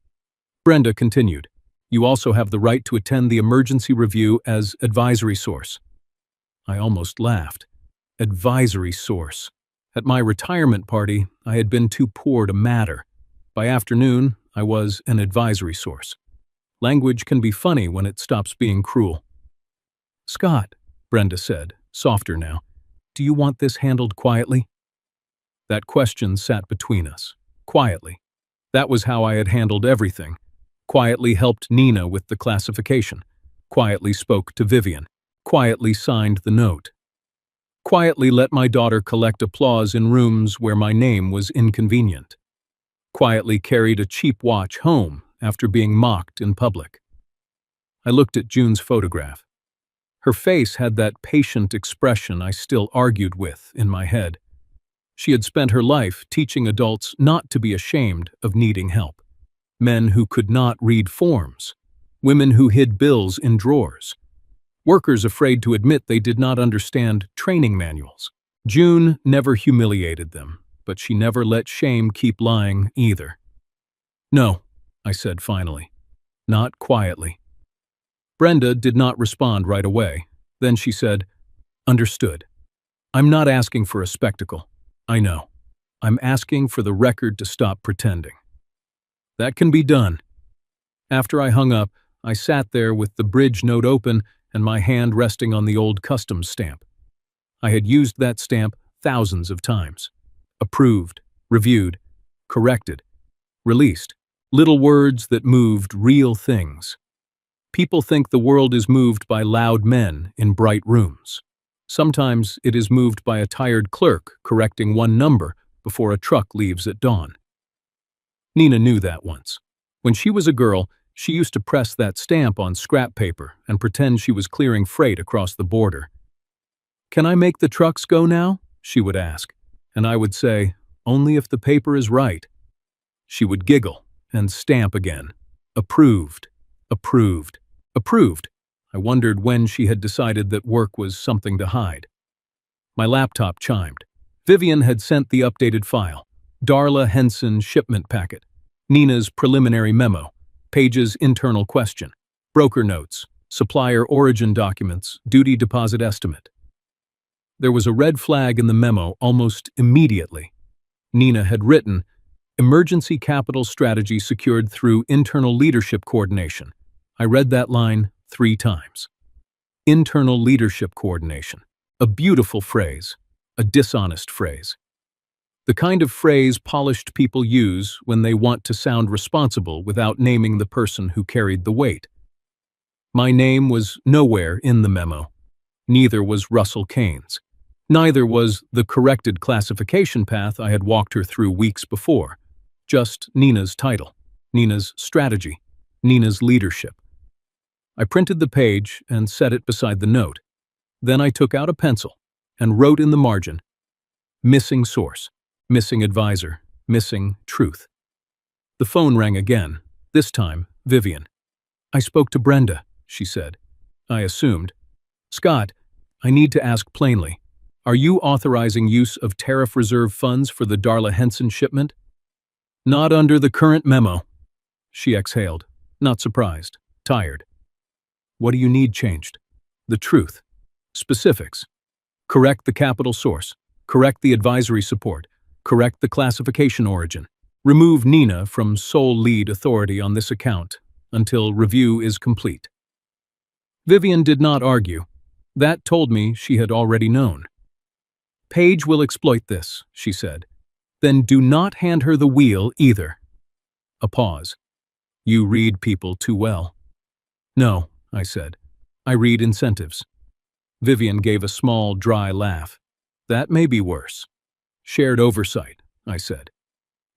Brenda continued, "You also have the right to attend the emergency review as advisory source." I almost laughed. Advisory source. At my retirement party, I had been too poor to matter. By afternoon, I was an advisory source. Language can be funny when it stops being cruel. "Scott," Brenda said, softer now, "do you want this handled quietly?" That question sat between us. Quietly. That was how I had handled everything. Quietly helped Nina with the classification. Quietly spoke to Vivian. Quietly signed the note. Quietly let my daughter collect applause in rooms where my name was inconvenient. Quietly carried a cheap watch home after being mocked in public. I looked at June's photograph. Her face had that patient expression I still argued with in my head. She had spent her life teaching adults not to be ashamed of needing help. Men who could not read forms. Women who hid bills in drawers. Workers afraid to admit they did not understand training manuals. June never humiliated them, but she never let shame keep lying either. "No," I said finally. "Not quietly." Brenda did not respond right away. Then she said, "Understood. I'm not asking for a spectacle. I know. I'm asking for the record to stop pretending." "That can be done." After I hung up, I sat there with the bridge note open and my hand resting on the old customs stamp. I had used that stamp thousands of times. Approved, reviewed, corrected, released. Little words that moved real things. People think the world is moved by loud men in bright rooms. Sometimes it is moved by a tired clerk correcting one number before a truck leaves at dawn. Nina knew that once. When she was a girl, she used to press that stamp on scrap paper and pretend she was clearing freight across the border. "Can I make the trucks go now?" she would ask, and I would say, "Only if the paper is right." She would giggle and stamp again. Approved, approved, approved. I wondered when she had decided that work was something to hide. My laptop chimed. Vivian had sent the updated file. Darla Henson shipment packet. Nina's preliminary memo. Page's internal question. Broker notes. Supplier origin documents. Duty deposit estimate. There was a red flag in the memo almost immediately. Nina had written, "Emergency capital strategy secured through internal leadership coordination." I read that line 3 times. Internal leadership coordination. A beautiful phrase. A dishonest phrase. The kind of phrase polished people use when they want to sound responsible without naming the person who carried the weight. My name was nowhere in the memo. Neither was Russell Kane's. Neither was the corrected classification path I had walked her through weeks before. Just Nina's title, Nina's strategy, Nina's leadership. I printed the page and set it beside the note. Then I took out a pencil and wrote in the margin, "Missing source, missing advisor, missing truth." The phone rang again, this time Vivian. "I spoke to Brenda," she said. I assumed. "Scott, I need to ask plainly. Are you authorizing use of tariff reserve funds for the Darla Henson shipment?" "Not under the current memo." She exhaled, not surprised, tired. "What do you need changed?" "The truth. Specifics. Correct the capital source. Correct the advisory support. Correct the classification origin. Remove Nina from sole lead authority on this account until review is complete." Vivian did not argue. That told me she had already known. Paige will exploit this, she said. Then do not hand her the wheel either. A pause. You read people too well. No, I said. I read incentives. Vivian gave a small, dry laugh. That may be worse. Shared oversight, I said.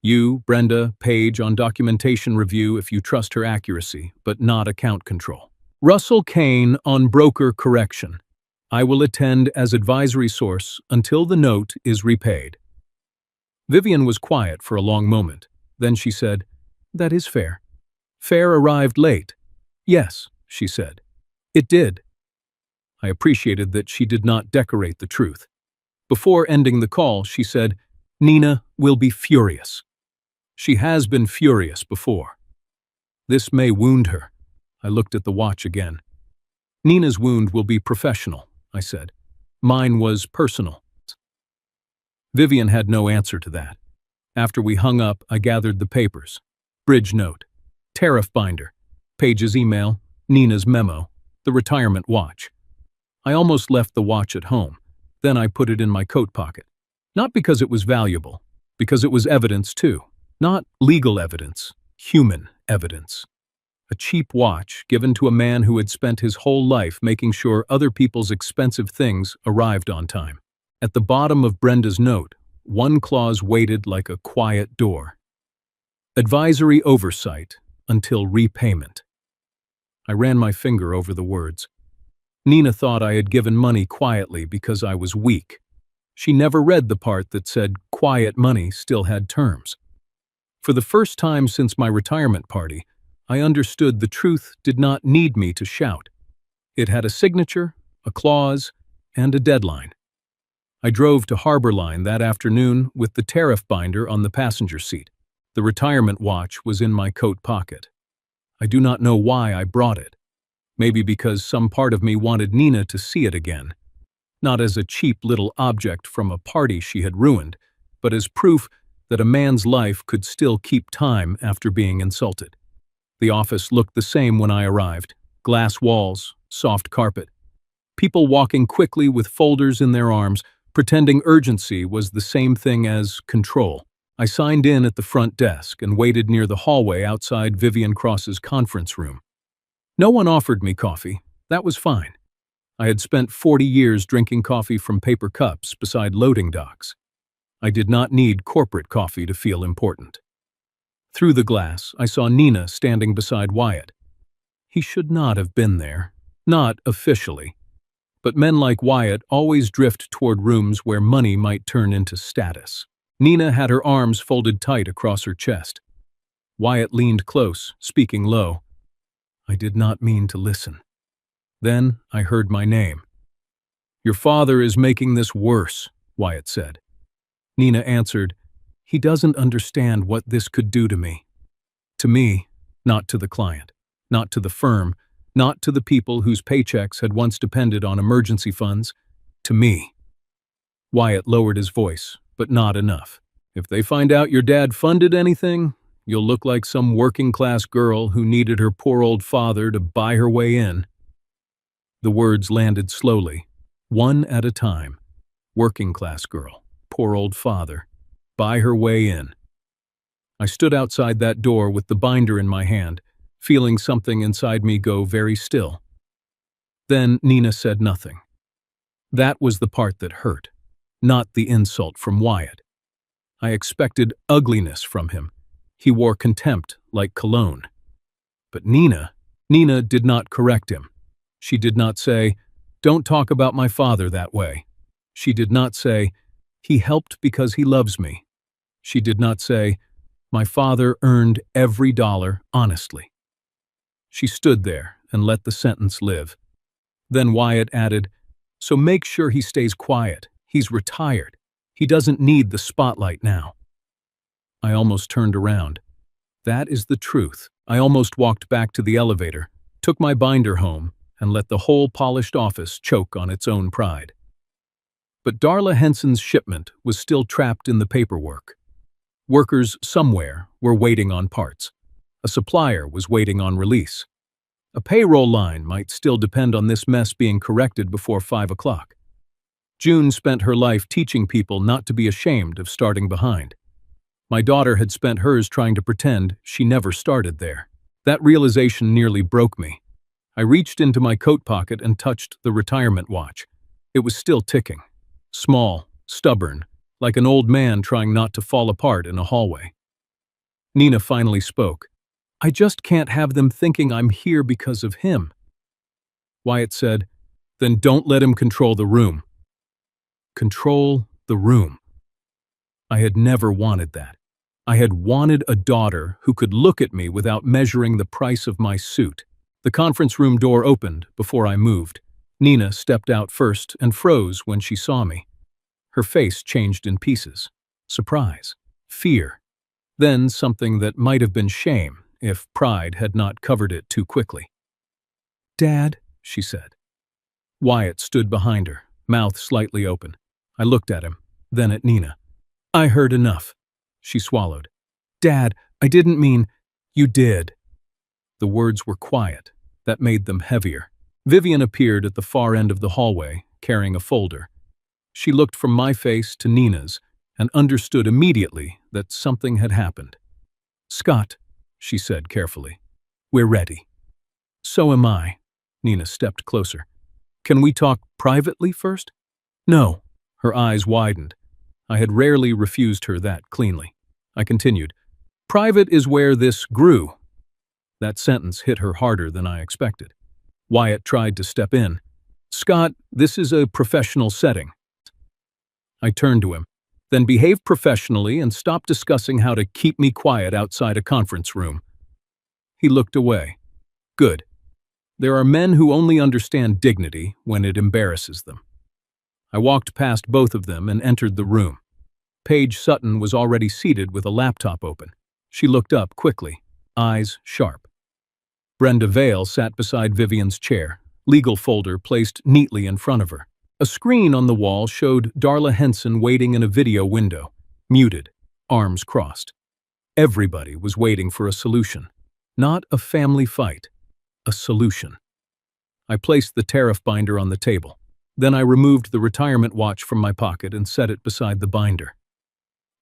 You, Brenda, Paige on documentation review if you trust her accuracy, but not account control. Russell Kane on broker correction. I will attend as advisory source until the note is repaid. Vivian was quiet for a long moment. Then she said, That is fair. Fair arrived late. Yes, she said. It did. I appreciated that she did not decorate the truth. Before ending the call, she said, Nina will be furious. She has been furious before. This may wound her. I looked at the watch again. Nina's wound will be professional, I said. Mine was personal. Vivian had no answer to that. After we hung up, I gathered the papers. Bridge note, tariff binder, Paige's email, Nina's memo, the retirement watch. I almost left the watch at home. Then I put it in my coat pocket. Not because it was valuable, because it was evidence too. Not legal evidence, human evidence. A cheap watch given to a man who had spent his whole life making sure other people's expensive things arrived on time. At the bottom of Brenda's note, one clause waited like a quiet door. Advisory oversight until repayment. I ran my finger over the words. Nina thought I had given money quietly because I was weak. She never read the part that said quiet money still had terms. For the first time since my retirement party, I understood the truth did not need me to shout. It had a signature, a clause, and a deadline. I drove to Harbor Line that afternoon with the tariff binder on the passenger seat. The retirement watch was in my coat pocket. I do not know why I brought it. Maybe because some part of me wanted Nina to see it again. Not as a cheap little object from a party she had ruined, but as proof that a man's life could still keep time after being insulted. The office looked the same when I arrived. Glass walls, soft carpet. People walking quickly with folders in their arms, pretending urgency was the same thing as control. I signed in at the front desk and waited near the hallway outside Vivian Cross's conference room. No one offered me coffee. That was fine. I had spent 40 years drinking coffee from paper cups beside loading docks. I did not need corporate coffee to feel important. Through the glass, I saw Nina standing beside Wyatt. He should not have been there. Not officially. But men like Wyatt always drift toward rooms where money might turn into status. Nina had her arms folded tight across her chest. Wyatt leaned close, speaking low. I did not mean to listen. Then I heard my name. Your father is making this worse, Wyatt said. Nina answered, He doesn't understand what this could do to me. To me, not to the client, not to the firm, not to the people whose paychecks had once depended on emergency funds, to me. Wyatt lowered his voice, but not enough. If they find out your dad funded anything, you'll look like some working-class girl who needed her poor old father to buy her way in. The words landed slowly, one at a time. Working-class girl, poor old father, buy her way in. I stood outside that door with the binder in my hand, feeling something inside me go very still. Then Nina said nothing. That was the part that hurt, not the insult from Wyatt. I expected ugliness from him. He wore contempt like cologne. But Nina did not correct him. She did not say, Don't talk about my father that way. She did not say, He helped because he loves me. She did not say, My father earned every dollar honestly. She stood there and let the sentence live. Then Wyatt added, So make sure he stays quiet. He's retired. He doesn't need the spotlight now. I almost turned around. That is the truth. I almost walked back to the elevator, took my binder home, and let the whole polished office choke on its own pride. But Darla Henson's shipment was still trapped in the paperwork. Workers somewhere were waiting on parts. A supplier was waiting on release. A payroll line might still depend on this mess being corrected before 5 o'clock. June spent her life teaching people not to be ashamed of starting behind. My daughter had spent hers trying to pretend she never started there. That realization nearly broke me. I reached into my coat pocket and touched the retirement watch. It was still ticking. Small, stubborn, like an old man trying not to fall apart in a hallway. Nina finally spoke. "I just can't have them thinking I'm here because of him." Wyatt said, "Then don't let him control the room." Control the room. I had never wanted that. I had wanted a daughter who could look at me without measuring the price of my suit. The conference room door opened before I moved. Nina stepped out first and froze when she saw me. Her face changed in pieces. Surprise. Fear. Then something that might have been shame, if pride had not covered it too quickly. "Dad," she said. Wyatt stood behind her, mouth slightly open. I looked at him, then at Nina. "I heard enough." She swallowed. "Dad, I didn't mean—" "You did." The words were quiet. That made them heavier. Vivian appeared at the far end of the hallway, carrying a folder. She looked from my face to Nina's and understood immediately that something had happened. "Scott," she said carefully, "we're ready." "So am I." Nina stepped closer. "Can we talk privately first?" "No." Her eyes widened. I had rarely refused her that cleanly. I continued. "Private is where this grew." That sentence hit her harder than I expected. Wyatt tried to step in. "Scott, this is a professional setting." I turned to him. "Then behave professionally and stop discussing how to keep me quiet outside a conference room." He looked away. "Good. There are men who only understand dignity when it embarrasses them." I walked past both of them and entered the room. Paige Sutton was already seated with a laptop open. She looked up quickly, eyes sharp. Brenda Vale sat beside Vivian's chair, legal folder placed neatly in front of her. A screen on the wall showed Darla Henson waiting in a video window, muted, arms crossed. Everybody was waiting for a solution. Not a family fight, a solution. I placed the tariff binder on the table. Then I removed the retirement watch from my pocket and set it beside the binder.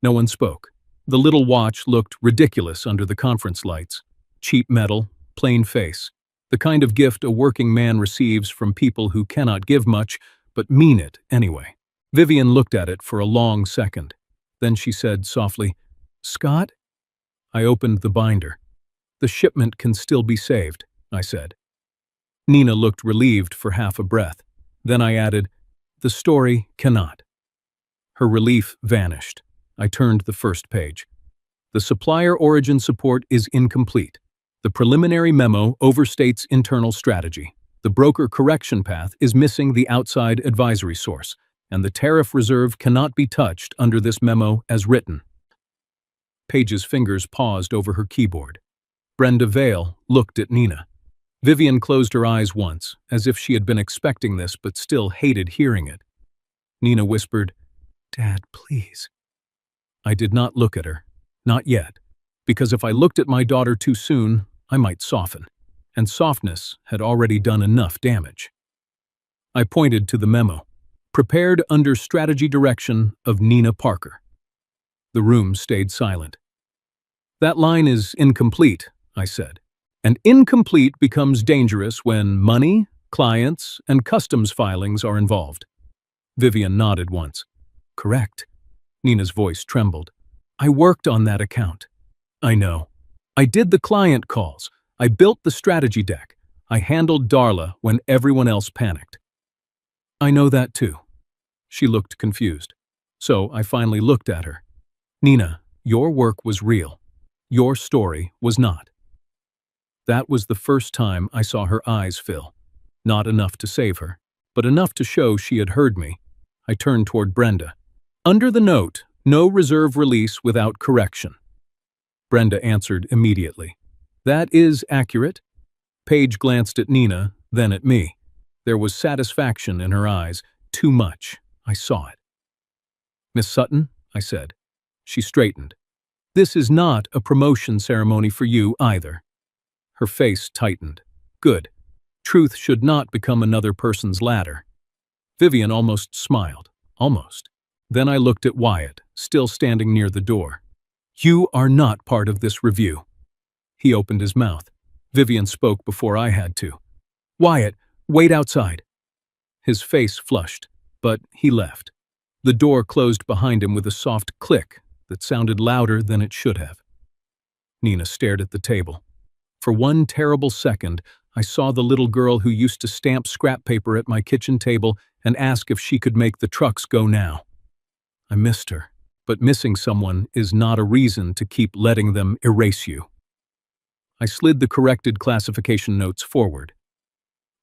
No one spoke. The little watch looked ridiculous under the conference lights. Cheap metal, plain face. The kind of gift a working man receives from people who cannot give much, but mean it anyway. Vivian looked at it for a long second. Then she said softly, "Scott?" I opened the binder. "The shipment can still be saved," I said. Nina looked relieved for half a breath. Then I added, "The story cannot." Her relief vanished. I turned the first page. "The supplier origin support is incomplete. The preliminary memo overstates internal strategy. The broker correction path is missing the outside advisory source, and the tariff reserve cannot be touched under this memo as written." Paige's fingers paused over her keyboard. Brenda Vale looked at Nina. Vivian closed her eyes once, as if she had been expecting this but still hated hearing it. Nina whispered, "Dad, please." I did not look at her. Not yet. Because if I looked at my daughter too soon, I might soften. And softness had already done enough damage. I pointed to the memo. "Prepared under strategy direction of Nina Parker." The room stayed silent. "That line is incomplete," I said. "And incomplete becomes dangerous when money, clients, and customs filings are involved." Vivian nodded once. "Correct." Nina's voice trembled. "I worked on that account." "I know. I did the client calls. I built the strategy deck. I handled Darla when everyone else panicked." "I know that too." She looked confused. So I finally looked at her. "Nina, your work was real. Your story was not." That was the first time I saw her eyes fill. Not enough to save her, but enough to show she had heard me. I turned toward Brenda. "Under the note, no reserve release without correction." Brenda answered immediately. "That is accurate." Paige glanced at Nina, then at me. There was satisfaction in her eyes. Too much. I saw it. "Miss Sutton," I said. She straightened. "This is not a promotion ceremony for you either." Her face tightened. Good. Truth should not become another person's ladder. Vivian almost smiled. Almost. Then I looked at Wyatt, still standing near the door. You are not part of this review. He opened his mouth. Vivian spoke before I had to. Wyatt, wait outside. His face flushed, but he left. The door closed behind him with a soft click that sounded louder than it should have. Nina stared at the table. For one terrible second, I saw the little girl who used to stamp scrap paper at my kitchen table and ask if she could make the trucks go now. I missed her, but missing someone is not a reason to keep letting them erase you. I slid the corrected classification notes forward.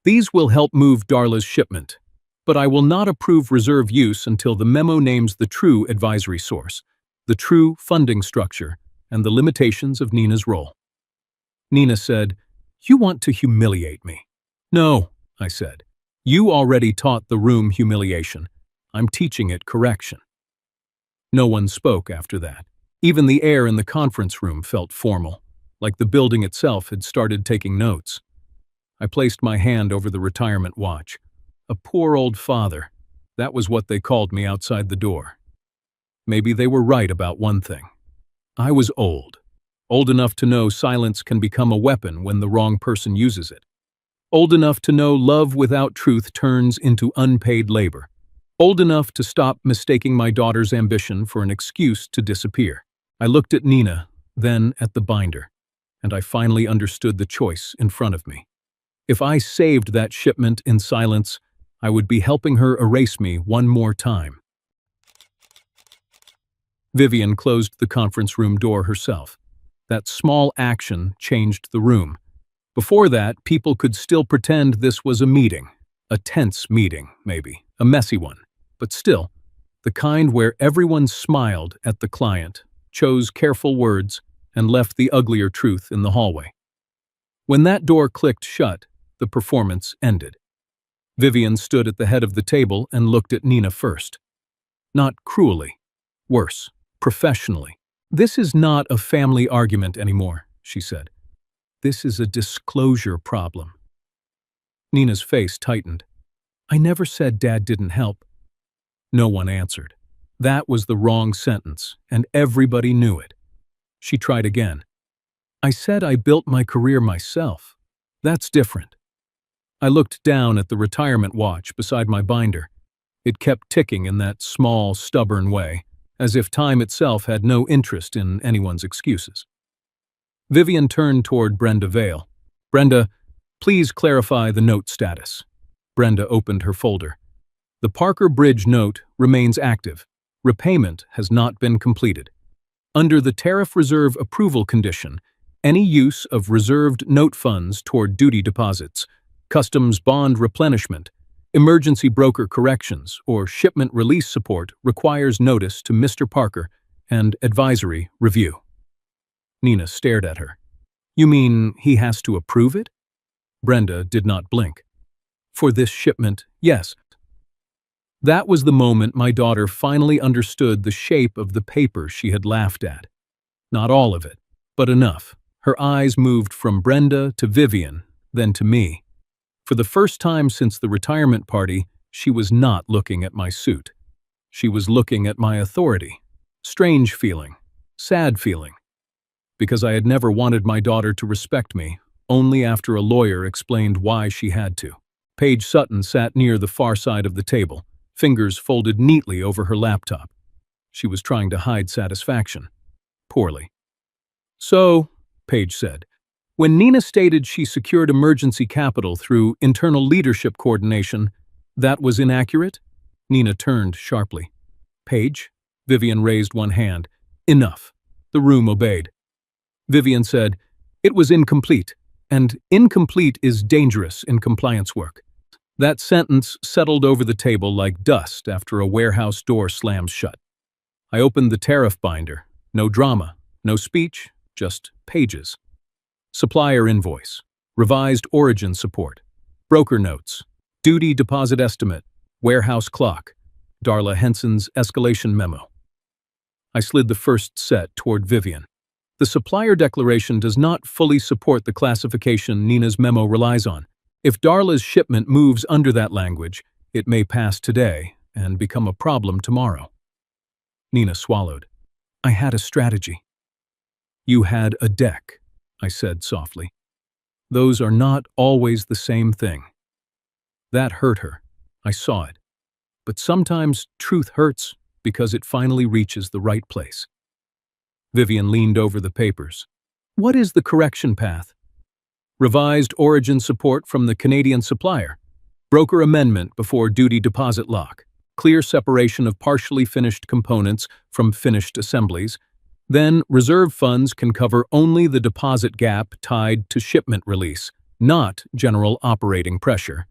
These will help move Darla's shipment, but I will not approve reserve use until the memo names the true advisory source, the true funding structure, and the limitations of Nina's role. Nina said, You want to humiliate me. No, I said. You already taught the room humiliation. I'm teaching it correction. No one spoke after that. Even the air in the conference room felt formal, like the building itself had started taking notes. I placed my hand over the retirement watch. A poor old father. That was what they called me outside the door. Maybe they were right about one thing. I was old. Old enough to know silence can become a weapon when the wrong person uses it. Old enough to know love without truth turns into unpaid labor. Old enough to stop mistaking my daughter's ambition for an excuse to disappear. I looked at Nina, then at the binder, and I finally understood the choice in front of me. If I saved that shipment in silence, I would be helping her erase me one more time. Vivian closed the conference room door herself. That small action changed the room. Before that, people could still pretend this was a meeting. A tense meeting, maybe. A messy one. But still, the kind where everyone smiled at the client, chose careful words, and left the uglier truth in the hallway. When that door clicked shut, the performance ended. Vivian stood at the head of the table and looked at Nina first. Not cruelly. Worse, professionally. This is not a family argument anymore, she said. This is a disclosure problem. Nina's face tightened. I never said Dad didn't help. No one answered. That was the wrong sentence, and everybody knew it. She tried again. I said I built my career myself. That's different. I looked down at the retirement watch beside my binder. It kept ticking in that small, stubborn way, as if time itself had no interest in anyone's excuses. Vivian turned toward Brenda Vale. Brenda, please clarify the note status. Brenda opened her folder. The Parker Bridge note remains active. Repayment has not been completed. Under the tariff reserve approval condition, any use of reserved note funds toward duty deposits, customs bond replenishment, emergency broker corrections, or shipment release support requires notice to Mr. Parker and advisory review. Nina stared at her. You mean he has to approve it? Brenda did not blink. For this shipment, yes. That was the moment my daughter finally understood the shape of the paper she had laughed at. Not all of it, but enough. Her eyes moved from Brenda to Vivian, then to me. For the first time since the retirement party, she was not looking at my suit. She was looking at my authority. Strange feeling. Sad feeling. Because I had never wanted my daughter to respect me, only after a lawyer explained why she had to. Paige Sutton sat near the far side of the table, fingers folded neatly over her laptop. She was trying to hide satisfaction. Poorly. So, Paige said, when Nina stated she secured emergency capital through internal leadership coordination, that was inaccurate? Nina turned sharply. Paige? Vivian raised one hand. Enough. The room obeyed. Vivian said, it was incomplete, and incomplete is dangerous in compliance work. That sentence settled over the table like dust after a warehouse door slams shut. I opened the tariff binder. No drama, no speech, just pages. Supplier invoice, revised origin support, broker notes, duty deposit estimate, warehouse clock, Darla Henson's escalation memo. I slid the first set toward Vivian. The supplier declaration does not fully support the classification Nina's memo relies on. If Darla's shipment moves under that language, it may pass today and become a problem tomorrow. Nina swallowed. I had a strategy. You had a deck, I said softly. Those are not always the same thing. That hurt her. I saw it. But sometimes truth hurts because it finally reaches the right place. Vivian leaned over the papers. What is the correction path? Revised origin support from the Canadian supplier. Broker amendment before duty deposit lock. Clear separation of partially finished components from finished assemblies. Then, reserve funds can cover only the deposit gap tied to shipment release, not general operating pressure.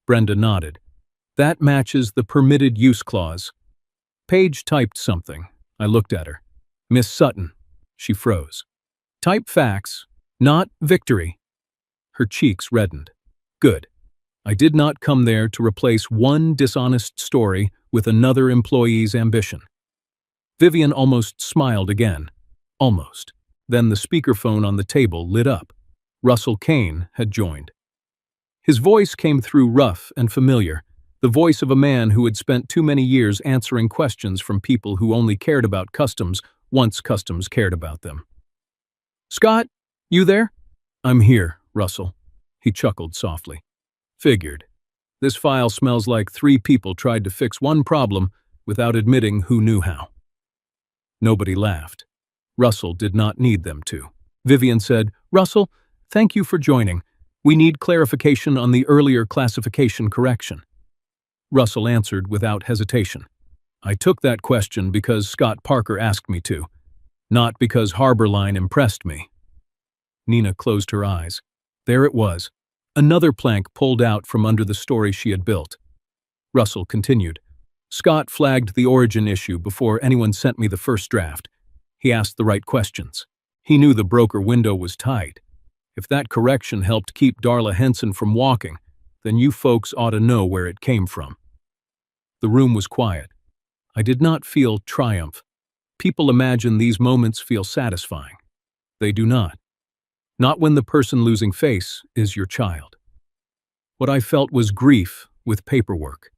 Brenda nodded. That matches the permitted use clause. Paige typed something. I looked at her. Miss Sutton. She froze. Type facts, not victory. Her cheeks reddened. Good. I did not come there to replace one dishonest story with another employee's ambition. Vivian almost smiled again. Almost. Then the speakerphone on the table lit up. Russell Kane had joined. His voice came through rough and familiar, the voice of a man who had spent too many years answering questions from people who only cared about customs once customs cared about them. Scott, you there? I'm here, Russell. He chuckled softly. Figured. This file smells like 3 people tried to fix one problem without admitting who knew how. Nobody laughed. Russell did not need them to. Vivian said, Russell, thank you for joining. We need clarification on the earlier classification correction. Russell answered without hesitation. I took that question because Scott Parker asked me to, not because Harborline impressed me. Nina closed her eyes. There it was. Another plank pulled out from under the story she had built. Russell continued. Scott flagged the origin issue before anyone sent me the first draft. He asked the right questions. He knew the broker window was tight. If that correction helped keep Darla Henson from walking, then you folks ought to know where it came from. The room was quiet. I did not feel triumph. People imagine these moments feel satisfying. They do not. Not when the person losing face is your child. What I felt was grief with paperwork.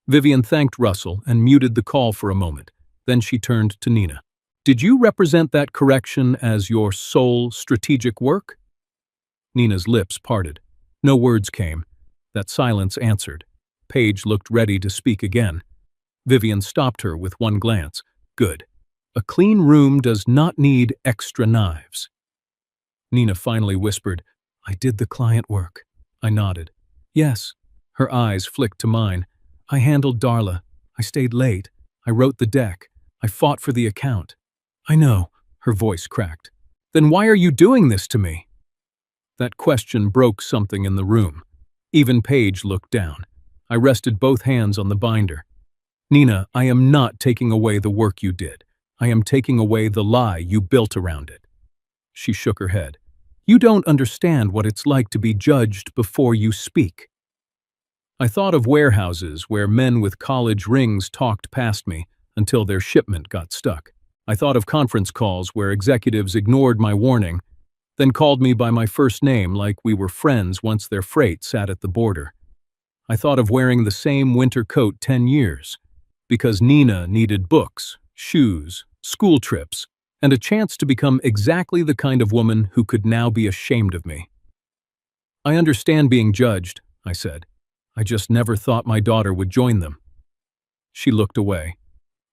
Vivian thanked Russell and muted the call for a moment. Then she turned to Nina. Did you represent that correction as your sole strategic work? Nina's lips parted. No words came. That silence answered. Paige looked ready to speak again. Vivian stopped her with one glance. Good. A clean room does not need extra knives. Nina finally whispered, I did the client work. I nodded. Yes. Her eyes flicked to mine. I handled Darla. I stayed late. I wrote the deck. I fought for the account. I know, her voice cracked. Then why are you doing this to me? That question broke something in the room. Even Paige looked down. I rested both hands on the binder. Nina, I am not taking away the work you did. I am taking away the lie you built around it. She shook her head. You don't understand what it's like to be judged before you speak. I thought of warehouses where men with college rings talked past me until their shipment got stuck. I thought of conference calls where executives ignored my warning, then called me by my first name like we were friends once their freight sat at the border. I thought of wearing the same winter coat 10 years, because Nina needed books, shoes, school trips, and a chance to become exactly the kind of woman who could now be ashamed of me. I understand being judged, I said. I just never thought my daughter would join them. She looked away.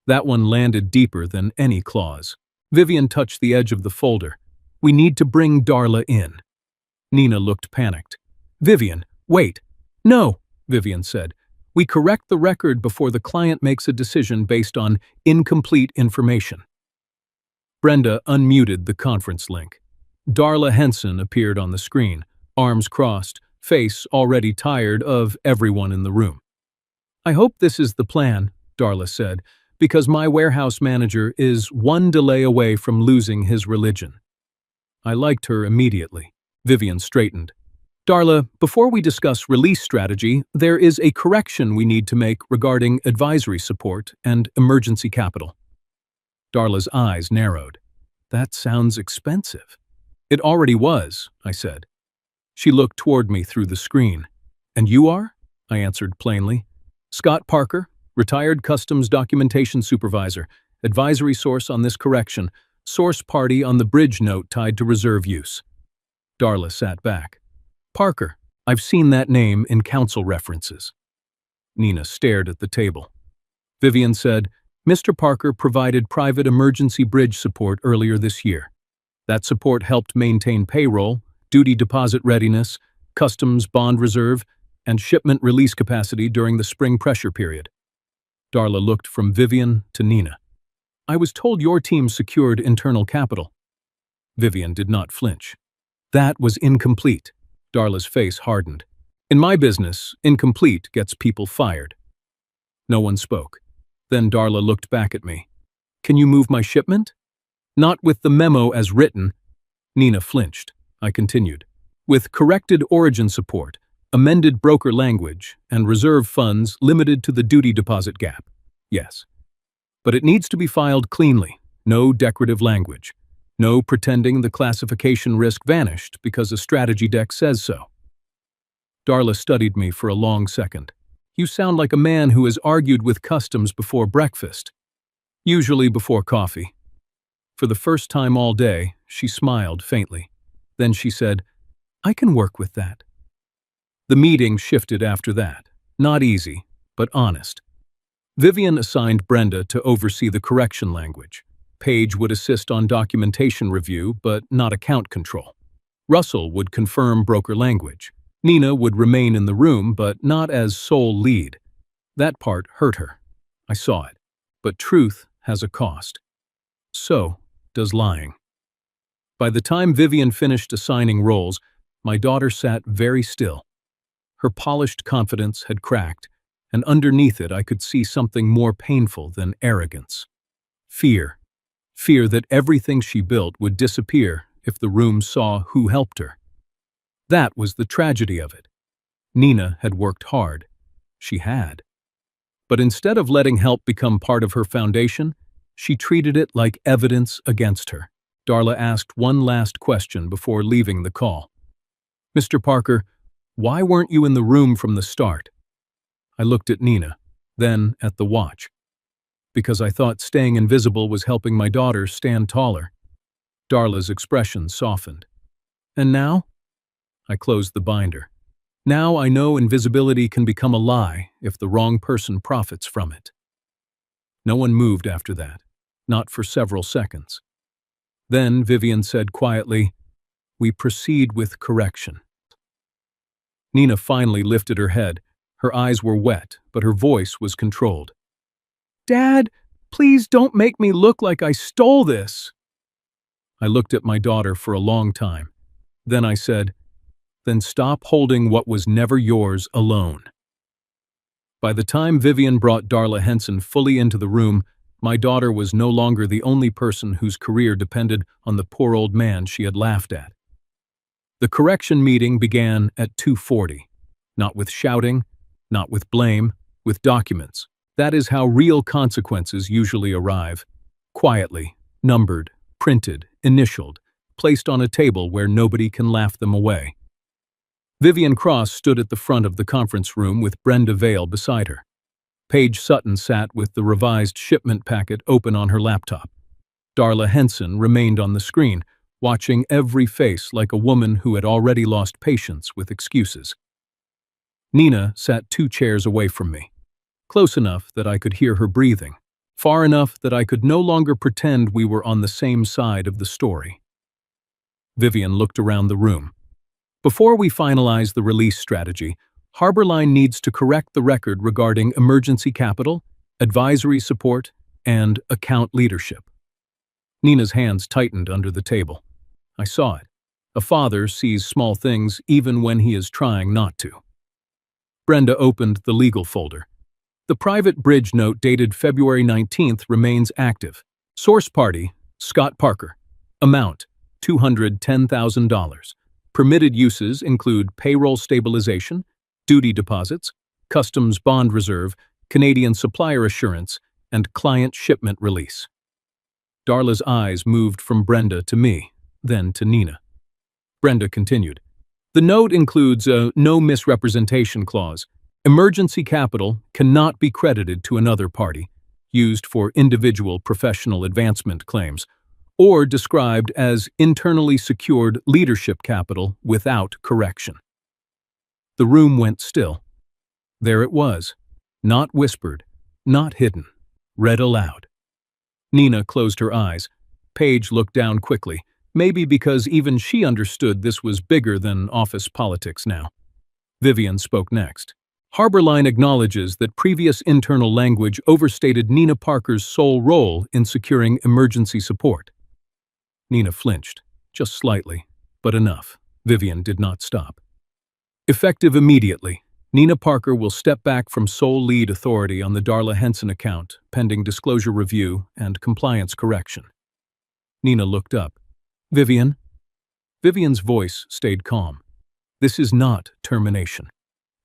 That one landed deeper than any clause. Vivian touched the edge of the folder. We need to bring Darla in. Nina looked panicked. Vivian, wait. No, Vivian said. We correct the record before the client makes a decision based on incomplete information. Brenda unmuted the conference link. Darla Henson appeared on the screen, arms crossed, face already tired of everyone in the room. I hope this is the plan, Darla said, because my warehouse manager is one delay away from losing his religion. I liked her immediately. Vivian straightened. Darla, before we discuss release strategy, there is a correction we need to make regarding advisory support and emergency capital. Darla's eyes narrowed. That sounds expensive. It already was, I said. She looked toward me through the screen. And you are? I answered plainly. Scott Parker, retired Customs Documentation Supervisor, advisory source on this correction, source party on the bridge note tied to reserve use. Darla sat back. Parker, I've seen that name in council references. Nina stared at the table. Vivian said, Mr. Parker provided private emergency bridge support earlier this year. That support helped maintain payroll, duty deposit readiness, customs bond reserve, and shipment release capacity during the spring pressure period. Darla looked from Vivian to Nina. I was told your team secured internal capital. Vivian did not flinch. That was incomplete. Darla's face hardened. In my business, incomplete gets people fired. No one spoke. Then Darla looked back at me. Can you move my shipment? Not with the memo as written. Nina flinched. I continued. With corrected origin support, amended broker language, and reserve funds limited to the duty deposit gap. Yes. But it needs to be filed cleanly. No decorative language. No pretending the classification risk vanished because a strategy deck says so. Darla studied me for a long second. You sound like a man who has argued with customs before breakfast. Usually before coffee. For the first time all day, she smiled faintly. Then she said, I can work with that. The meeting shifted after that. Not easy, but honest. Vivian assigned Brenda to oversee the correction language. Paige would assist on documentation review, but not account control. Russell would confirm broker language. Nina would remain in the room, but not as sole lead. That part hurt her. I saw it. But truth has a cost. So does lying. By the time Vivian finished assigning roles, my daughter sat very still. Her polished confidence had cracked, and underneath it I could see something more painful than arrogance. Fear. Fear that everything she built would disappear if the room saw who helped her. That was the tragedy of it. Nina had worked hard. She had. But instead of letting help become part of her foundation, she treated it like evidence against her. Darla asked one last question before leaving the call. Mr. Parker, why weren't you in the room from the start? I looked at Nina, then at the watch. Because I thought staying invisible was helping my daughter stand taller. Darla's expression softened. And now? I closed the binder. Now I know invisibility can become a lie if the wrong person profits from it. No one moved after that, not for several seconds. Then Vivian said quietly, we proceed with correction. Nina finally lifted her head. Her eyes were wet, but her voice was controlled. Dad, please don't make me look like I stole this. I looked at my daughter for a long time. Then I said, then stop holding what was never yours alone. By the time Vivian brought Darla Henson fully into the room, my daughter was no longer the only person whose career depended on the poor old man she had laughed at. The correction meeting began at 2:40, not with shouting, not with blame, with documents. That is how real consequences usually arrive. Quietly, numbered, printed, initialed, placed on a table where nobody can laugh them away. Vivian Cross stood at the front of the conference room with Brenda Vale beside her. Paige Sutton sat with the revised shipment packet open on her laptop. Darla Henson remained on the screen, watching every face like a woman who had already lost patience with excuses. Nina sat 2 chairs away from me, close enough that I could hear her breathing, far enough that I could no longer pretend we were on the same side of the story. Vivian looked around the room. Before we finalize the release strategy, Harborline needs to correct the record regarding emergency capital, advisory support, and account leadership. Nina's hands tightened under the table. I saw it. A father sees small things even when he is trying not to. Brenda opened the legal folder. The private bridge note dated February 19th remains active. Source party, Scott Parker. Amount, $210,000. Permitted uses include payroll stabilization, duty deposits, customs bond reserve, Canadian supplier assurance, and client shipment release. Darla's eyes moved from Brenda to me, then to Nina. Brenda continued. The note includes a no misrepresentation clause. Emergency capital cannot be credited to another party, used for individual professional advancement claims, or described as internally secured leadership capital without correction. The room went still. There it was, not whispered, not hidden, read aloud. Nina closed her eyes. Paige looked down quickly, maybe because even she understood this was bigger than office politics now. Vivian spoke next. Harborline acknowledges that previous internal language overstated Nina Parker's sole role in securing emergency support. Nina flinched, just slightly, but enough. Vivian did not stop. Effective immediately, Nina Parker will step back from sole lead authority on the Darla Henson account, pending disclosure review and compliance correction. Nina looked up. Vivian? Vivian's voice stayed calm. This is not termination.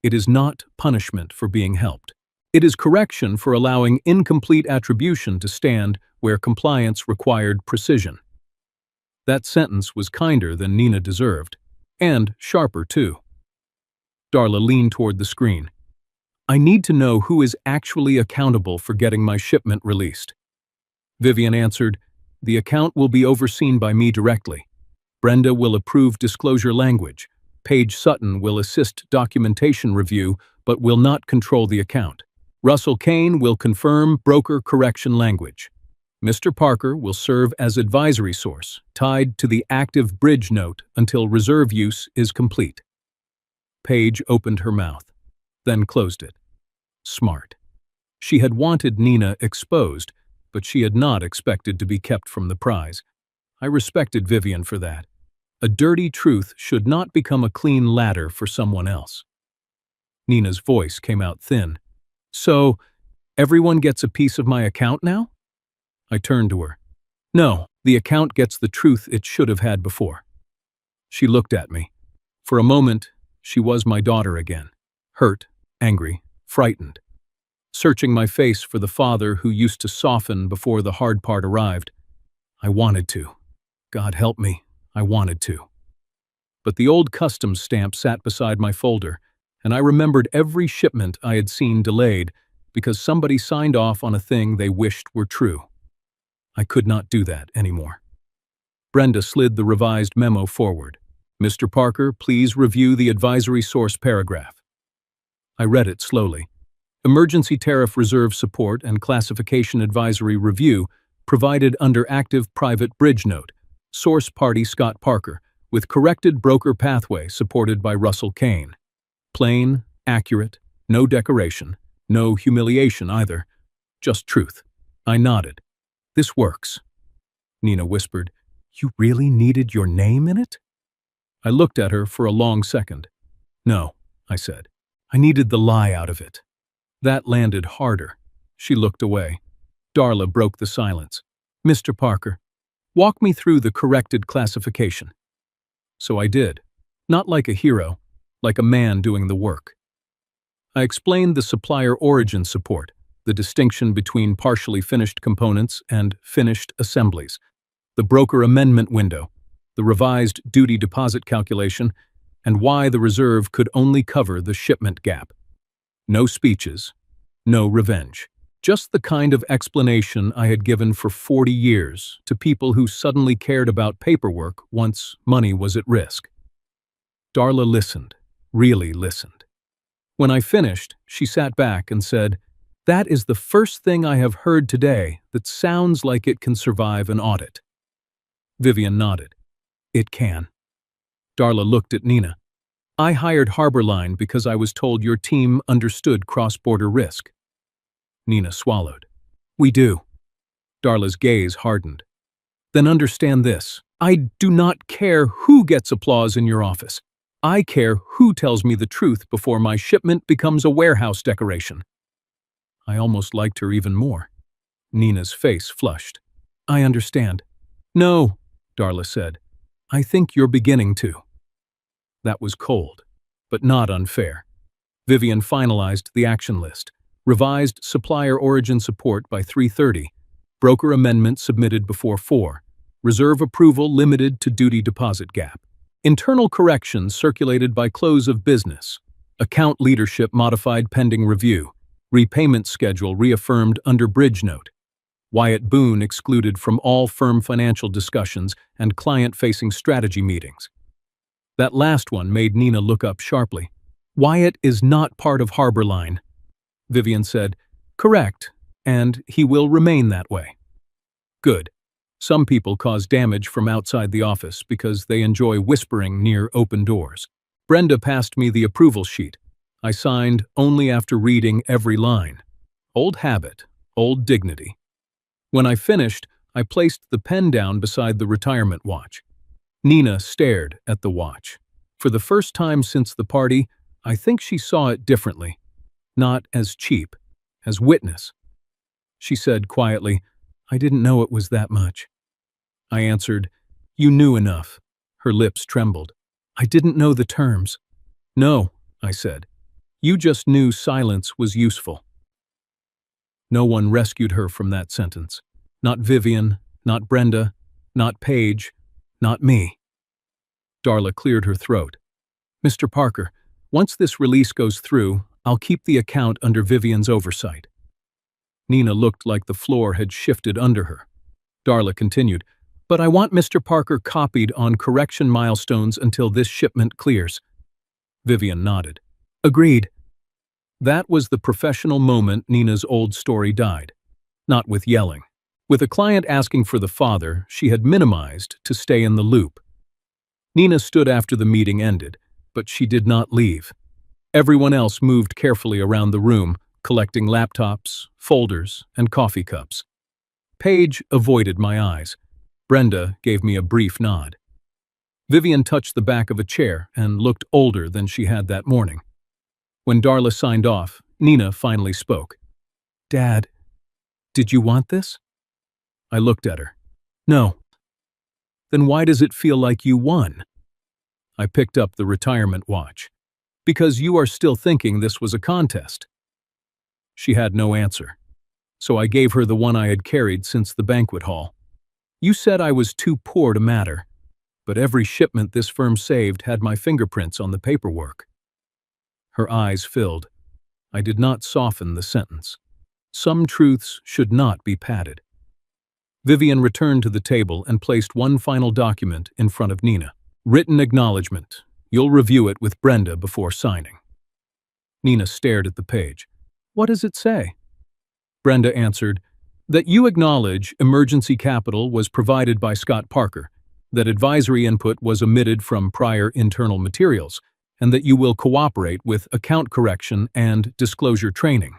It is not punishment for being helped. It is correction for allowing incomplete attribution to stand where compliance required precision. That sentence was kinder than Nina deserved, and sharper too. Darla leaned toward the screen. I need to know who is actually accountable for getting my shipment released. Vivian answered, The account will be overseen by me directly. Brenda will approve disclosure language. Paige Sutton will assist documentation review, but will not control the account. Russell Kane will confirm broker correction language. Mr. Parker will serve as advisory source, tied to the active bridge note until reserve use is complete. Paige opened her mouth, then closed it. Smart. She had wanted Nina exposed, but she had not expected to be kept from the prize. I respected Vivian for that. A dirty truth should not become a clean ladder for someone else. Nina's voice came out thin. So, everyone gets a piece of my account now? I turned to her. No, the account gets the truth it should have had before. She looked at me. For a moment, she was my daughter again. Hurt, angry, frightened. Searching my face for the father who used to soften before the hard part arrived. I wanted to. God help me, I wanted to. But the old customs stamp sat beside my folder, and I remembered every shipment I had seen delayed because somebody signed off on a thing they wished were true. I could not do that anymore. Brenda slid the revised memo forward. Mr. Parker, please review the advisory source paragraph. I read it slowly. Emergency Tariff Reserve Support and Classification Advisory Review provided under active private bridge note. Source party Scott Parker, with corrected broker pathway supported by Russell Kane. Plain, accurate, no decoration, no humiliation either. Just truth. I nodded. This works. Nina whispered, You really needed your name in it? I looked at her for a long second. No, I said. I needed the lie out of it. That landed harder. She looked away. Darla broke the silence. Mr. Parker, walk me through the corrected classification. So I did. Not like a hero, like a man doing the work. I explained the supplier origin support, the distinction between partially finished components and finished assemblies, the broker amendment window, the revised duty deposit calculation, and why the reserve could only cover the shipment gap. No speeches, no revenge. Just the kind of explanation I had given for 40 years to people who suddenly cared about paperwork once money was at risk. Darla listened, really listened. When I finished, she sat back and said, That is the first thing I have heard today that sounds like it can survive an audit. Vivian nodded. It can. Darla looked at Nina. I hired Harborline because I was told your team understood cross-border risk. Nina swallowed. We do. Darla's gaze hardened. Then understand this. I do not care who gets applause in your office. I care who tells me the truth before my shipment becomes a warehouse decoration. I almost liked her even more. Nina's face flushed. I understand. No, Darla said. I think you're beginning to. That was cold, but not unfair. Vivian finalized the action list. Revised supplier origin support by 3:30. Broker amendment submitted before 4. Reserve approval limited to duty deposit gap. Internal corrections circulated by close of business. Account leadership modified pending review. Repayment schedule reaffirmed under bridge note. Wyatt Boone excluded from all firm financial discussions and client-facing strategy meetings. That last one made Nina look up sharply. Wyatt is not part of Harbor Line. Vivian said, correct, and he will remain that way. Good. Some people cause damage from outside the office because they enjoy whispering near open doors. Brenda passed me the approval sheet. I signed only after reading every line. Old habit, old dignity. When I finished, I placed the pen down beside the retirement watch. Nina stared at the watch. For the first time since the party, I think she saw it differently. Not as cheap, as witness. She said quietly, I didn't know it was that much. I answered, you knew enough. Her lips trembled. I didn't know the terms. No, I said. You just knew silence was useful. No one rescued her from that sentence. Not Vivian, not Brenda, not Paige, not me. Darla cleared her throat. Mr. Parker, once this release goes through, I'll keep the account under Vivian's oversight. Nina looked like the floor had shifted under her. Darla continued, but I want Mr. Parker copied on correction milestones until this shipment clears. Vivian nodded. Agreed. That was the professional moment Nina's old story died. Not with yelling. With a client asking for the father, she had minimized to stay in the loop. Nina stood after the meeting ended, but she did not leave. Everyone else moved carefully around the room, collecting laptops, folders, and coffee cups. Paige avoided my eyes. Brenda gave me a brief nod. Vivian touched the back of a chair and looked older than she had that morning. When Darla signed off, Nina finally spoke. Dad, did you want this? I looked at her. No. Then why does it feel like you won? I picked up the retirement watch. Because you are still thinking this was a contest. She had no answer, so I gave her the one I had carried since the banquet hall. You said I was too poor to matter, but every shipment this firm saved had my fingerprints on the paperwork. Her eyes filled. I did not soften the sentence. Some truths should not be padded. Vivian returned to the table and placed one final document in front of Nina. Written acknowledgement. You'll review it with Brenda before signing. Nina stared at the page. What does it say? Brenda answered, that you acknowledge emergency capital was provided by Scott Parker, that advisory input was omitted from prior internal materials, and that you will cooperate with account correction and disclosure training.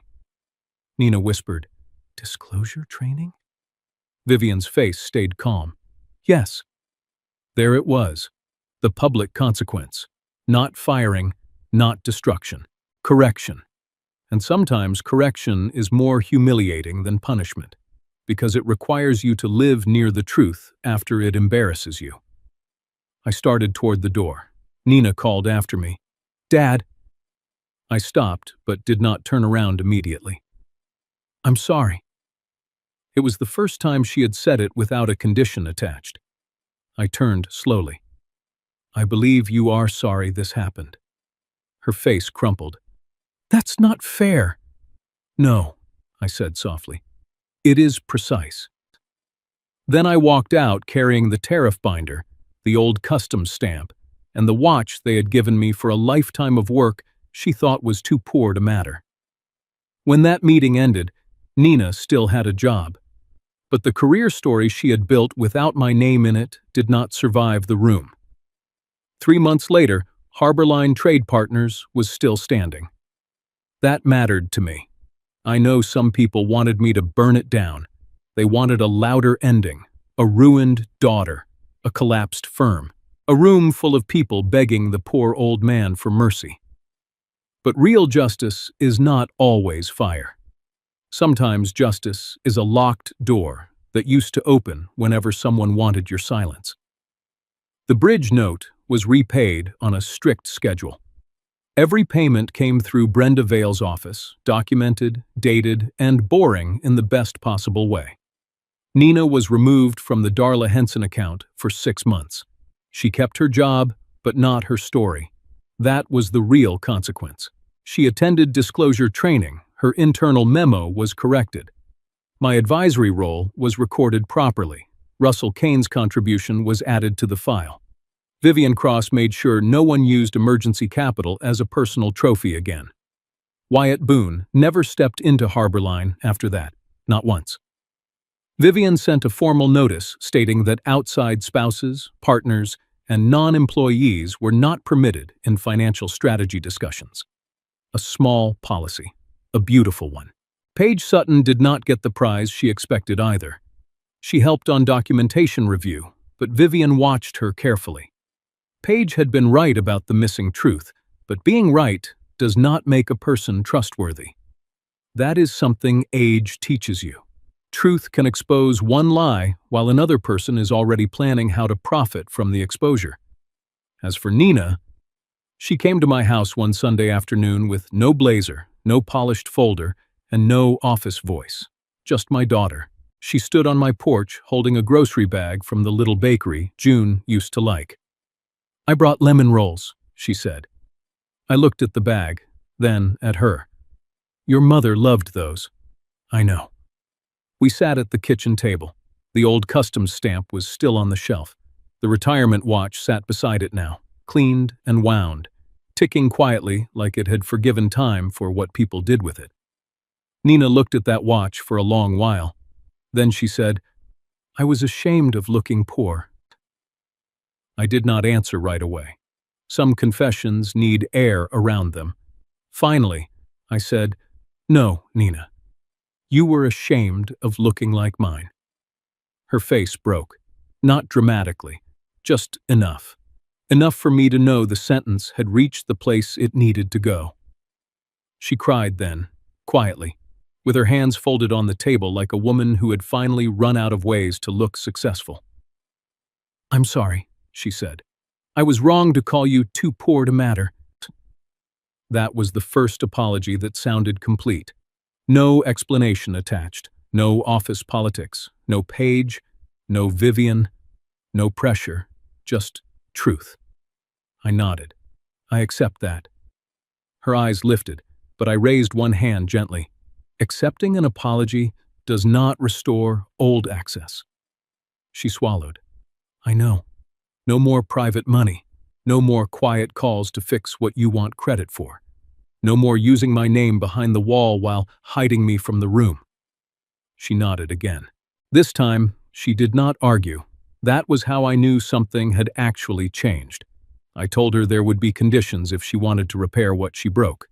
Nina whispered, disclosure training? Vivian's face stayed calm. Yes. There it was. The public consequence. Not firing, not destruction. Correction. And sometimes correction is more humiliating than punishment, because it requires you to live near the truth after it embarrasses you. I started toward the door. Nina called after me. Dad. I stopped, but did not turn around immediately. I'm sorry. It was the first time she had said it without a condition attached. I turned slowly. I believe you are sorry this happened. Her face crumpled. That's not fair. No, I said softly. It is precise. Then I walked out carrying the tariff binder, the old customs stamp, and the watch they had given me for a lifetime of work she thought was too poor to matter. When that meeting ended, Nina still had a job. But the career story she had built without my name in it did not survive the room. 3 months later, Harbor Line Trade Partners was still standing. That mattered to me. I know some people wanted me to burn it down. They wanted a louder ending, a ruined daughter, a collapsed firm, a room full of people begging the poor old man for mercy. But real justice is not always fire. Sometimes justice is a locked door that used to open whenever someone wanted your silence. The bridge note was repaid on a strict schedule. Every payment came through Brenda Vale's office, documented, dated, and boring in the best possible way. Nina was removed from the Darla Henson account for 6 months. She kept her job, but not her story. That was the real consequence. She attended disclosure training. Her internal memo was corrected. My advisory role was recorded properly. Russell Kane's contribution was added to the file. Vivian Cross made sure no one used emergency capital as a personal trophy again. Wyatt Boone never stepped into Harborline after that, not once. Vivian sent a formal notice stating that outside spouses, partners, and non-employees were not permitted in financial strategy discussions. A small policy, a beautiful one. Paige Sutton did not get the prize she expected either. She helped on documentation review, but Vivian watched her carefully. Paige had been right about the missing truth, but being right does not make a person trustworthy. That is something age teaches you. Truth can expose one lie while another person is already planning how to profit from the exposure. As for Nina, she came to my house one Sunday afternoon with no blazer, no polished folder, and no office voice. Just my daughter. She stood on my porch holding a grocery bag from the little bakery June used to like. "I brought lemon rolls," she said. I looked at the bag, then at her. "Your mother loved those." "I know." We sat at the kitchen table. The old customs stamp was still on the shelf. The retirement watch sat beside it now, cleaned and wound, ticking quietly like it had forgiven time for what people did with it. Nina looked at that watch for a long while. Then she said, "I was ashamed of looking poor." I did not answer right away. Some confessions need air around them. Finally, I said, "No, Nina. You were ashamed of looking like mine." Her face broke. Not dramatically, just enough. Enough for me to know the sentence had reached the place it needed to go. She cried then, quietly, with her hands folded on the table like a woman who had finally run out of ways to look successful. "I'm sorry," she said. "I was wrong to call you too poor to matter." That was the first apology that sounded complete. No explanation attached, no office politics, no Paige, no Vivian, no pressure, just truth. I nodded. "I accept that." Her eyes lifted, but I raised one hand gently. Accepting an apology does not restore old access. She swallowed. "I know. No more private money. No more quiet calls to fix what you want credit for. No more using my name behind the wall while hiding me from the room." She nodded again. This time, she did not argue. That was how I knew something had actually changed. I told her there would be conditions if she wanted to repair what she broke.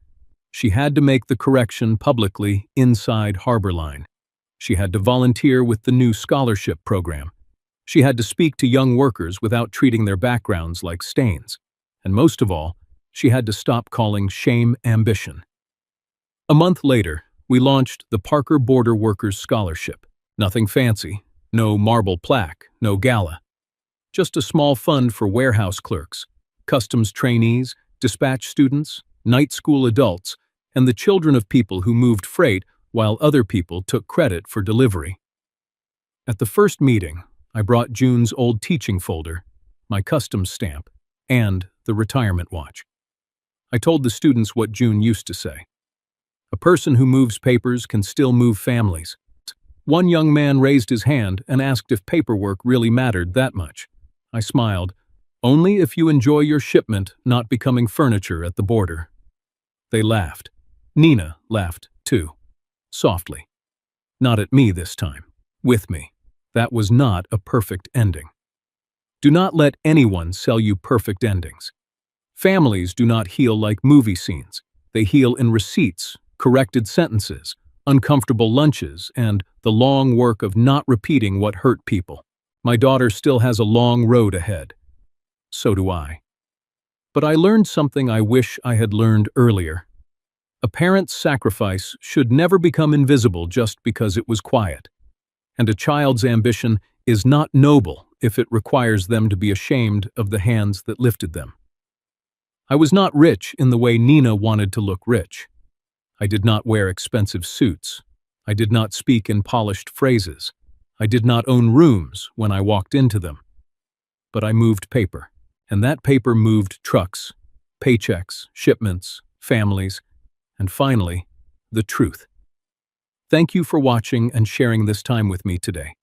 She had to make the correction publicly inside Harborline. She had to volunteer with the new scholarship program. She had to speak to young workers without treating their backgrounds like stains. And most of all, she had to stop calling shame ambition. A month later, we launched the Parker Border Workers Scholarship. Nothing fancy, no marble plaque, no gala. Just a small fund for warehouse clerks, customs trainees, dispatch students, night school adults, and the children of people who moved freight while other people took credit for delivery. At the first meeting, I brought June's old teaching folder, my customs stamp, and the retirement watch. I told the students what June used to say. A person who moves papers can still move families. One young man raised his hand and asked if paperwork really mattered that much. I smiled. "Only if you enjoy your shipment not becoming furniture at the border." They laughed. Nina laughed, too. Softly. Not at me this time. With me. That was not a perfect ending. Do not let anyone sell you perfect endings. Families do not heal like movie scenes. They heal in receipts, corrected sentences, uncomfortable lunches, and the long work of not repeating what hurt people. My daughter still has a long road ahead. So do I. But I learned something I wish I had learned earlier. A parent's sacrifice should never become invisible just because it was quiet. And a child's ambition is not noble if it requires them to be ashamed of the hands that lifted them. I was not rich in the way Nina wanted to look rich. I did not wear expensive suits. I did not speak in polished phrases. I did not own rooms when I walked into them, but I moved paper. And that paper moved trucks, paychecks, shipments, families, and finally, the truth. Thank you for watching and sharing this time with me today.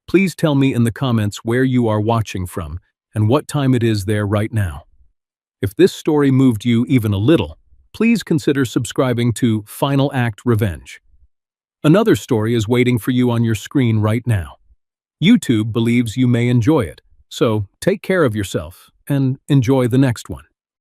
Please tell me in the comments where you are watching from and what time it is there right now. If this story moved you even a little, please consider subscribing to Final Act Revenge. Another story is waiting for you on your screen right now. YouTube believes you may enjoy it, so take care of yourself and enjoy the next one.